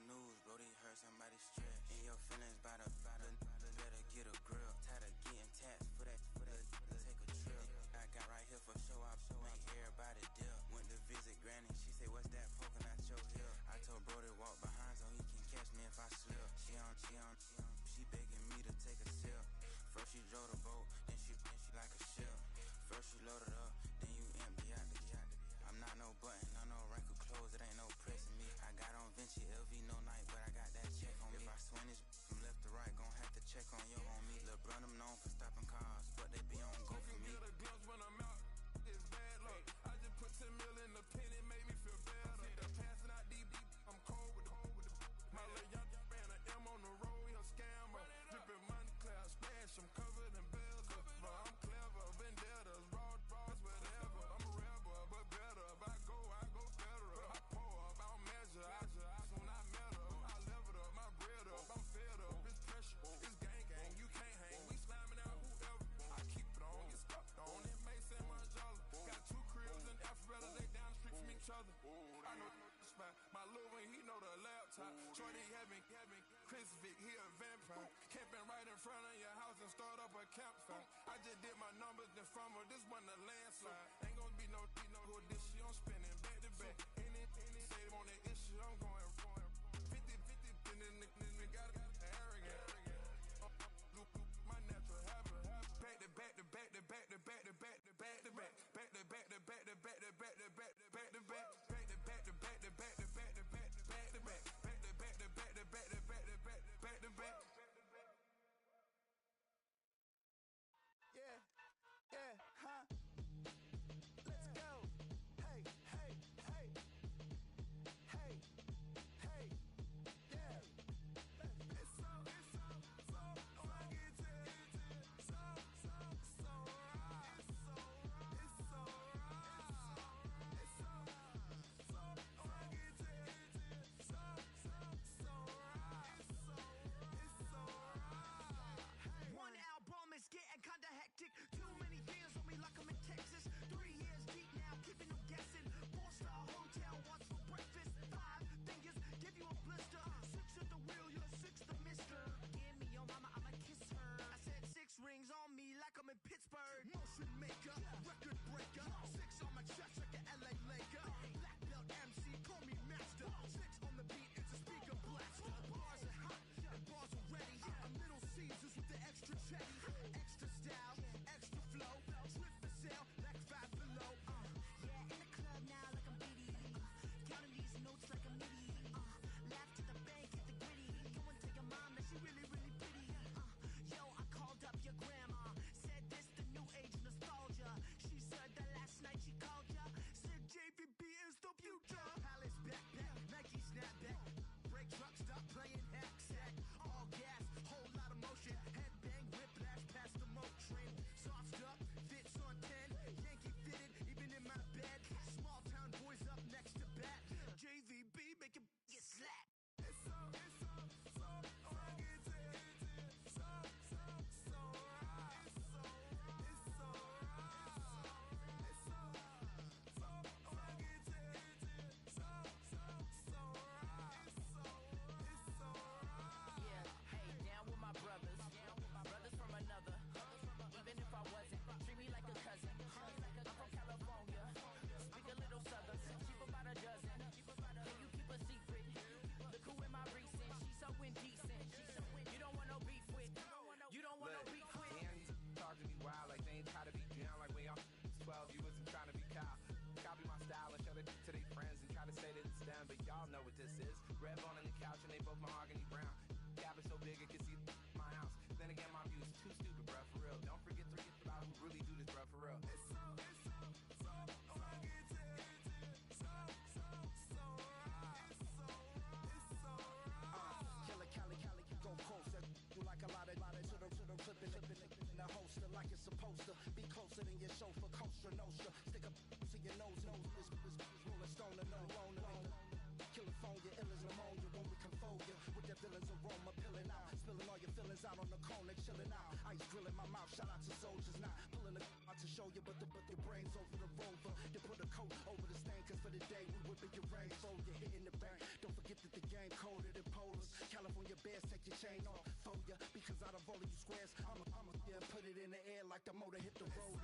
news, bro, they heard somebody stress. In your feelings by the better get a grill. Tired of getting taxed for that, take a trip. I got right here for show up, make everybody dip. Went to visit granny, she say, what's that poking out your hip? I told bro to walk behind so he can catch me if I slip. She begging me to take a sip. First she drove the boat, then she like a ship. First you load it up, then you empty out the yacht. I'm not no button, no wrinkle clothes, it ain't no pressing me. I got on Vinci LV no night, but I got that check on me. If I swing this from left to right, gon' have to check on your homie. Lil' bro, I'm known for stopping cars, but they be on go for me. Get a glimpse when I'm out, it's bad luck. I just put 10 mil in the pen, it made me feel better. They're passing out deep, I'm cold with the My little young ran a M on the road, he a scammer. Dripping money clear, splash, I'm covered in bills. But I'm clever, vendettas, raw, whatever. I'm a rebel, but better. If I go federal. I pour up, I don't measure. I soon I met her. I leveled up, my bread up, I'm fed up. It's pressure, it's gang, you can't hang. We slamming out whoever. I keep it on, get stuck on. It may say Margiela. Got 2 cribs in Alpharetta, they down the street from each other. I know the spot. My little one, he know the laptop. Shorty having Chris Vick, he a vampire. Camping right in front of your house and start up a campfire. I just did my numbers in front of this one a landslide. Ain't gonna be no who this shit, I'm spinning back to back. Any say they want that issue, I'm going 50, and then the got arrogant. My natural habit. Back to back to back to back to back to back to back to back. Back to back to back to back to back to back to back to back. Back to back to back to back to back to back to back to back. Back to back to back to back to back to back back to back. Yeah, huh? Let's go. Hey, hey, hey. Hey, hey, yeah. It's so rugged. So right. It's so right. It's so rugged. It's so right. One album is getting kinda hectic. Too many years on me like I'm in Texas. 3 years deep now, keeping them guessing. 4-star hotel, what's for breakfast? 5 fingers, give you a blister. 6 at the wheel, you're 6 the mister. Give me your mama, I'ma kiss her. I said 6 rings on me like I'm in Pittsburgh. Motion maker, record breaker. 6 on my chest like an LA Laker. Black belt MC, call me master. 6 on the beat, it's a speaker blaster. Bars are hot, and bars are ready. A Little Caesars with the extra chetty. Extra style, extra flow. Drift for sale, like 5 below. Yeah, in the club now like I'm Diddy. Counting these notes like a MIDI. Laugh to the bank, hit the gritty. Go and tell your mom that she really, really pretty. Yo, I called up your grandma. Said this the new age nostalgia. She said that last night she called ya. Said JVB is the future. Palace backpack, Nike snapback. Break truck, stop playing hack sack. All gas, whole lot of motion. Headbang, whiplash past the Motrin. Sauced up, fits on 10. Yankee fitted, even in my bed. Small town boys up next to bat. JVB, make it get slapped. It's so rugged. So right. It's so right. It's so right. It's so rugged. It's so right. Yeah, hey, down with my brothers. Brothers from another. Even if I wasn't, treat me like a cousin. I'm from California. Speak a little southern. Cheap about a dozen. Can you keep a secret? Look who in my recent. She's so indecent. You don't want no beef with. You don't want no beef with. Damn, you talk to me wild like they ain't try to be down like way off 12. You wasn't trying to be Kyle. Copy my style and show it to their friends and try to say that it's them, but y'all know what this is. Red bone on the couch and they both mahogany brown. Gap is so big it can see my house. Then again, my view is too stupid, bruh, for real. Don't forget about who really do this, bruh, for real. It's so rugged. So right. It's so right. Killer Cali, go coast. You like a lot of to them clipping in the holster like it's supposed to be closer than your chauffeur, Costa Nostra. Stick up to your nose, this rolling stone and no rolling. California, ill as pneumonia when we confold you with the villain's aroma, pilling out, spilling all your feelings out on the corner, chilling out. Ice grilling my mouth, shout out to soldiers, not pulling the out to show you, but your brain's over the rover. You put a coat over the stain, cause for the day we will whipping your rainbow, you're hitting the bank. Don't forget that the game colder than polars. California bears, take your chain off for ya. Because out of all of you squares, I'ma yeah, put it in the air like the motor hit the roller.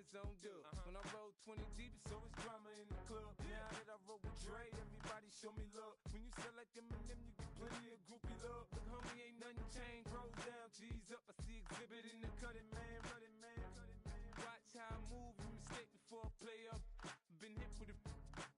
On dub. When I roll 20 deep, it's always drama in the club. Now that I roll with Dre, everybody show me love. When you sell like Eminem, you get plenty of groupie love. Look, homie, ain't nothing changed. Rolls down, G's up. I see exhibit in the cutting, man. Running, man. Watch how I move. You mistake before I play up. Been hit with a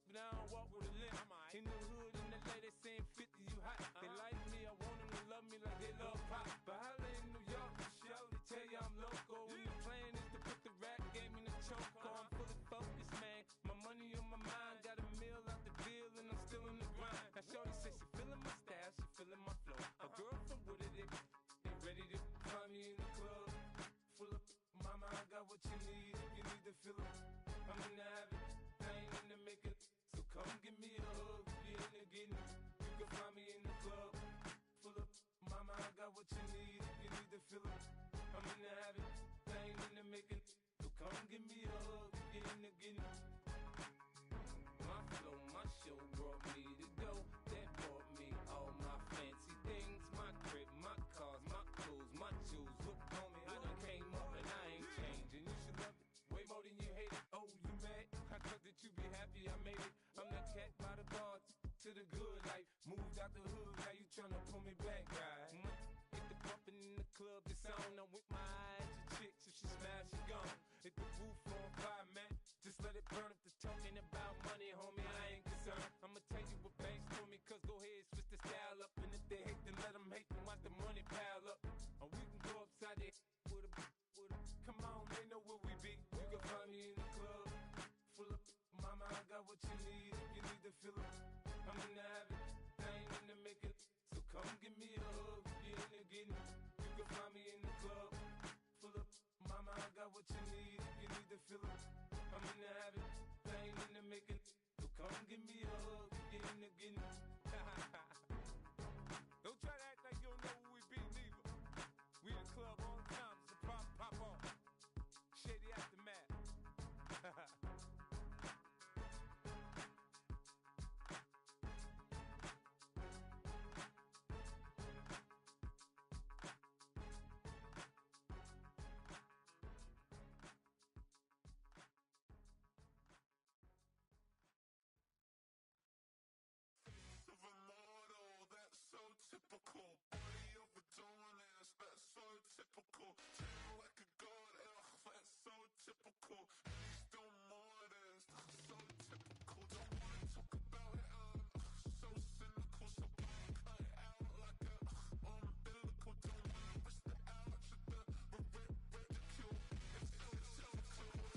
but I don't walk with a limp. In the hood, in the LA, they saying 50, you hot. They like me, I want them to love me like they love pop. But holla in New York, show, they tell you I'm local. When the plan is to put the rap game in the choke. I'm fully focused, man. My money on my mind, got a meal out the deal, and I'm still in the grind. Now shorty says she feeling my style, she feeling my flow. A girl from Wooded, they ready to find me in the club. Full of mama, I got what you need. If you need to fill it, I'm in the habit, I ain't in the making. So come give me a hug, you in the getting. You can find me in the club. Full of mama, I got what you need. If you need to fill it, I'm in the habit, I ain't in the making. So come give me a hug, you in the getting. My flow, my show brought me to go. That brought me all my fancy things. My crib, my cars, my clothes, my shoes. Look, homie, I done came up and I ain't changing. You should love it way more than you hate it. Oh, you mad? I thought that you be happy I made it. I'm that cat by the bar to the good life. Moved out the hood, now you tryna pull me back, right? Hit the bumpin' in the club, it's on. I'm with my eyes, your chick, so she smash, she gone. Hit the roof on fire, man. Just let it burn if they're talking about money, homie, I ain't concerned. I'ma tell you what banks told me, cause go ahead, switch the style up. And if they hate, then let them hate, then watch the money pile up. Or we can go upside there with a come on, they know where we be. You can find me in the club, full of mama, I got what you need. If you need to fill it, I'm in the habit, I ain't in the making. So come give me a hug, you in the getting. You can find me in the club, full of mama, I got what you need. If you need to fill it, I'm in the habit, I ain't in the making. So come give me a hug, you in the getting. Don't try to act like you don't know who we be, neither. We in the club all the time, it's a pop on. Shady Aftermath. Of a model, that's so typical. Body of a donut, that's so typical. Tail like a god, that's so typical. Please don't modest, so typical. Don't wanna talk about it, so cynical. So cut it out like a umbilical. Don't wanna risk the ouch of the ridicule. It's so typical.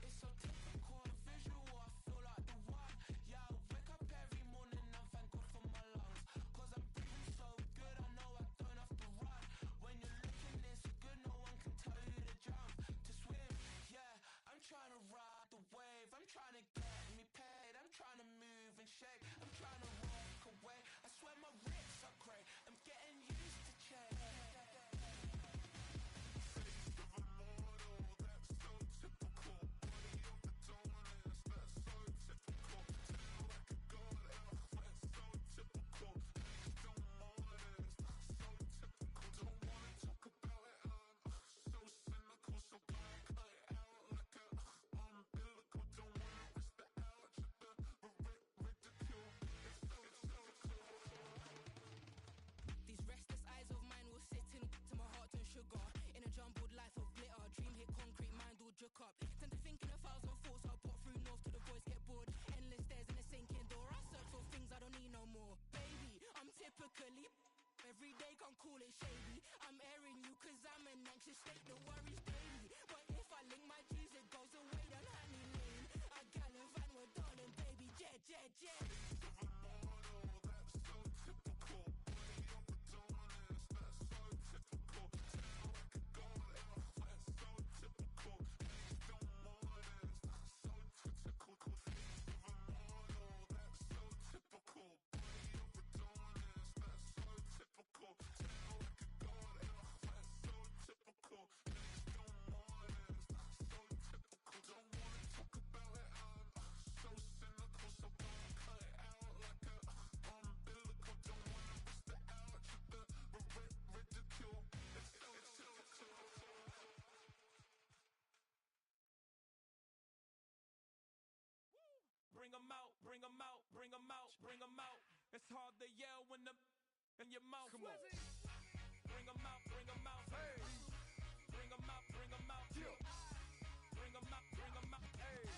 It's so typical and visual, I feel like the one. Yeah, I wake up every morning and thank God for my lungs. Cause I'm breathing so good, I know I don't have to run. When you're looking this good, no one can tell you to jump, to swim. Yeah, I'm trying to ride the wave, I'm trying to get me paid. I'm trying to move and shake, I'm trying to walk away. I swear my wrists are great, I'm getting used to change. Face of a model, that's so typical. Body of a donut, that's so typical. Tail like a god, that's so typical. Please don't modest, so typical. Don't wanna talk about it, so cynical. So cut it out like a umbilical. Don't wanna risk the ouch of the ridicule. It's so woke up. Tend to think in 1,000 thoughts. I pop through north to the voice, get bored. Endless stairs in a sinking door. I search for things I don't need no more. Baby, I'm typically every day, can't call it shady. I'm airing you cause I'm an anxious state, the worries daily. But if I link my G's, it goes away down Honey Lane. I gallivant with darling, baby, jet, jet, jet. Bring 'em out, bring 'em out, bring 'em out, bring 'em out. It's hard to yell when the in your mouth. Come on. Bring 'em out, bring 'em out. Hey. Bring 'em out, bring 'em out. Yeah. Bring 'em out, bring 'em out. Hey.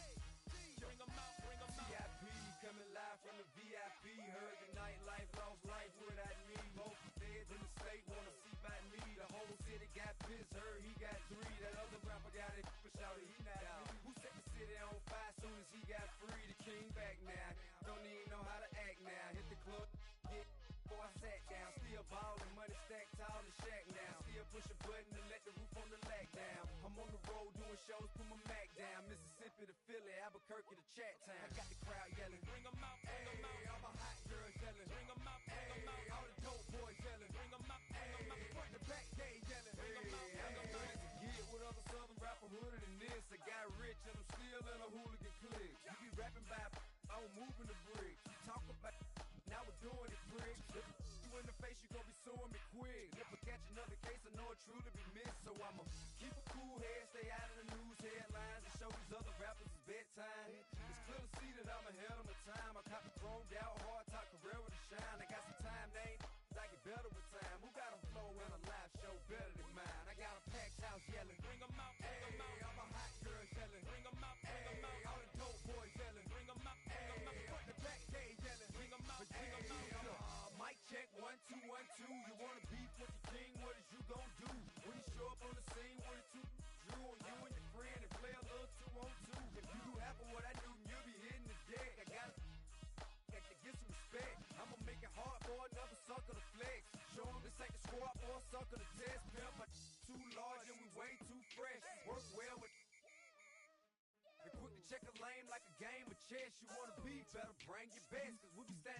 Bring 'em out, bring 'em out. VIP coming live from the VIP. Heard the nightlife, lost life without me. Both feds in the state wanna see by me. The whole city got pissed, heard he got 3. That other rapper got it, but shouted he not out. Who set the city on fire soon as he got free? The king back now, don't even know how to act now. Hit the club, get before I sat down. Still ballin', money stacked tall and shack now. Still push a button to let the roof on the lag down. I'm on the road doing shows, put my Mac down. Mississippi to Philly, Albuquerque to Chat Town. I got the crowd yelling, Bring 'em out, bring 'em out. All my hot girls yelling, Bring 'em out, bring 'em out. all the dope boys yelling, Bring 'em out, bring 'em out. front to back gate yelling, Bring 'em out, bring 'em out. Get with other southern rapper hooded than this. I got rich and I'm still in a hooligan clique. You be rapping by I'm moving the bricks. You talk about now we're doing it, prick. If you in the face, you gon' be suing me quick. If I catch another case, I know it truly be missed. So I'ma keep a cool head, stay out of the news headlines, and show these other rappers it's bedtime. It's clear to see that I'm ahead of my time. I cop the chromed out, hard top career with a shine. I got some time, name, I get better with time. Who got a flow and a live show better than mine? I got a packed house yelling, Bring 'em out, bring 'em out. all my hot girls yelling, Bring 'em out, bring 'em out. all the dope boys yelling, Bring 'em out, bring 'em out. front to back gate yelling. Bring 'em out, bring 'em out. Mic check 1 2 1 2. You wanna beef with the king? What is you gon' do when you show up on the scene with a 2 drew on you and your friend and play a little 2 on 2? If you do half of what I do, you'll be hitting the deck. I gotta get some respect. I'ma make it hard for another sucker to flex. Show 'em this ain't the squad or a sucker to test. Pimp, but too large and we way too fresh. Work well with. And quick to check a lane like a game of chess. You wanna be better, bring your best. Cause we be standing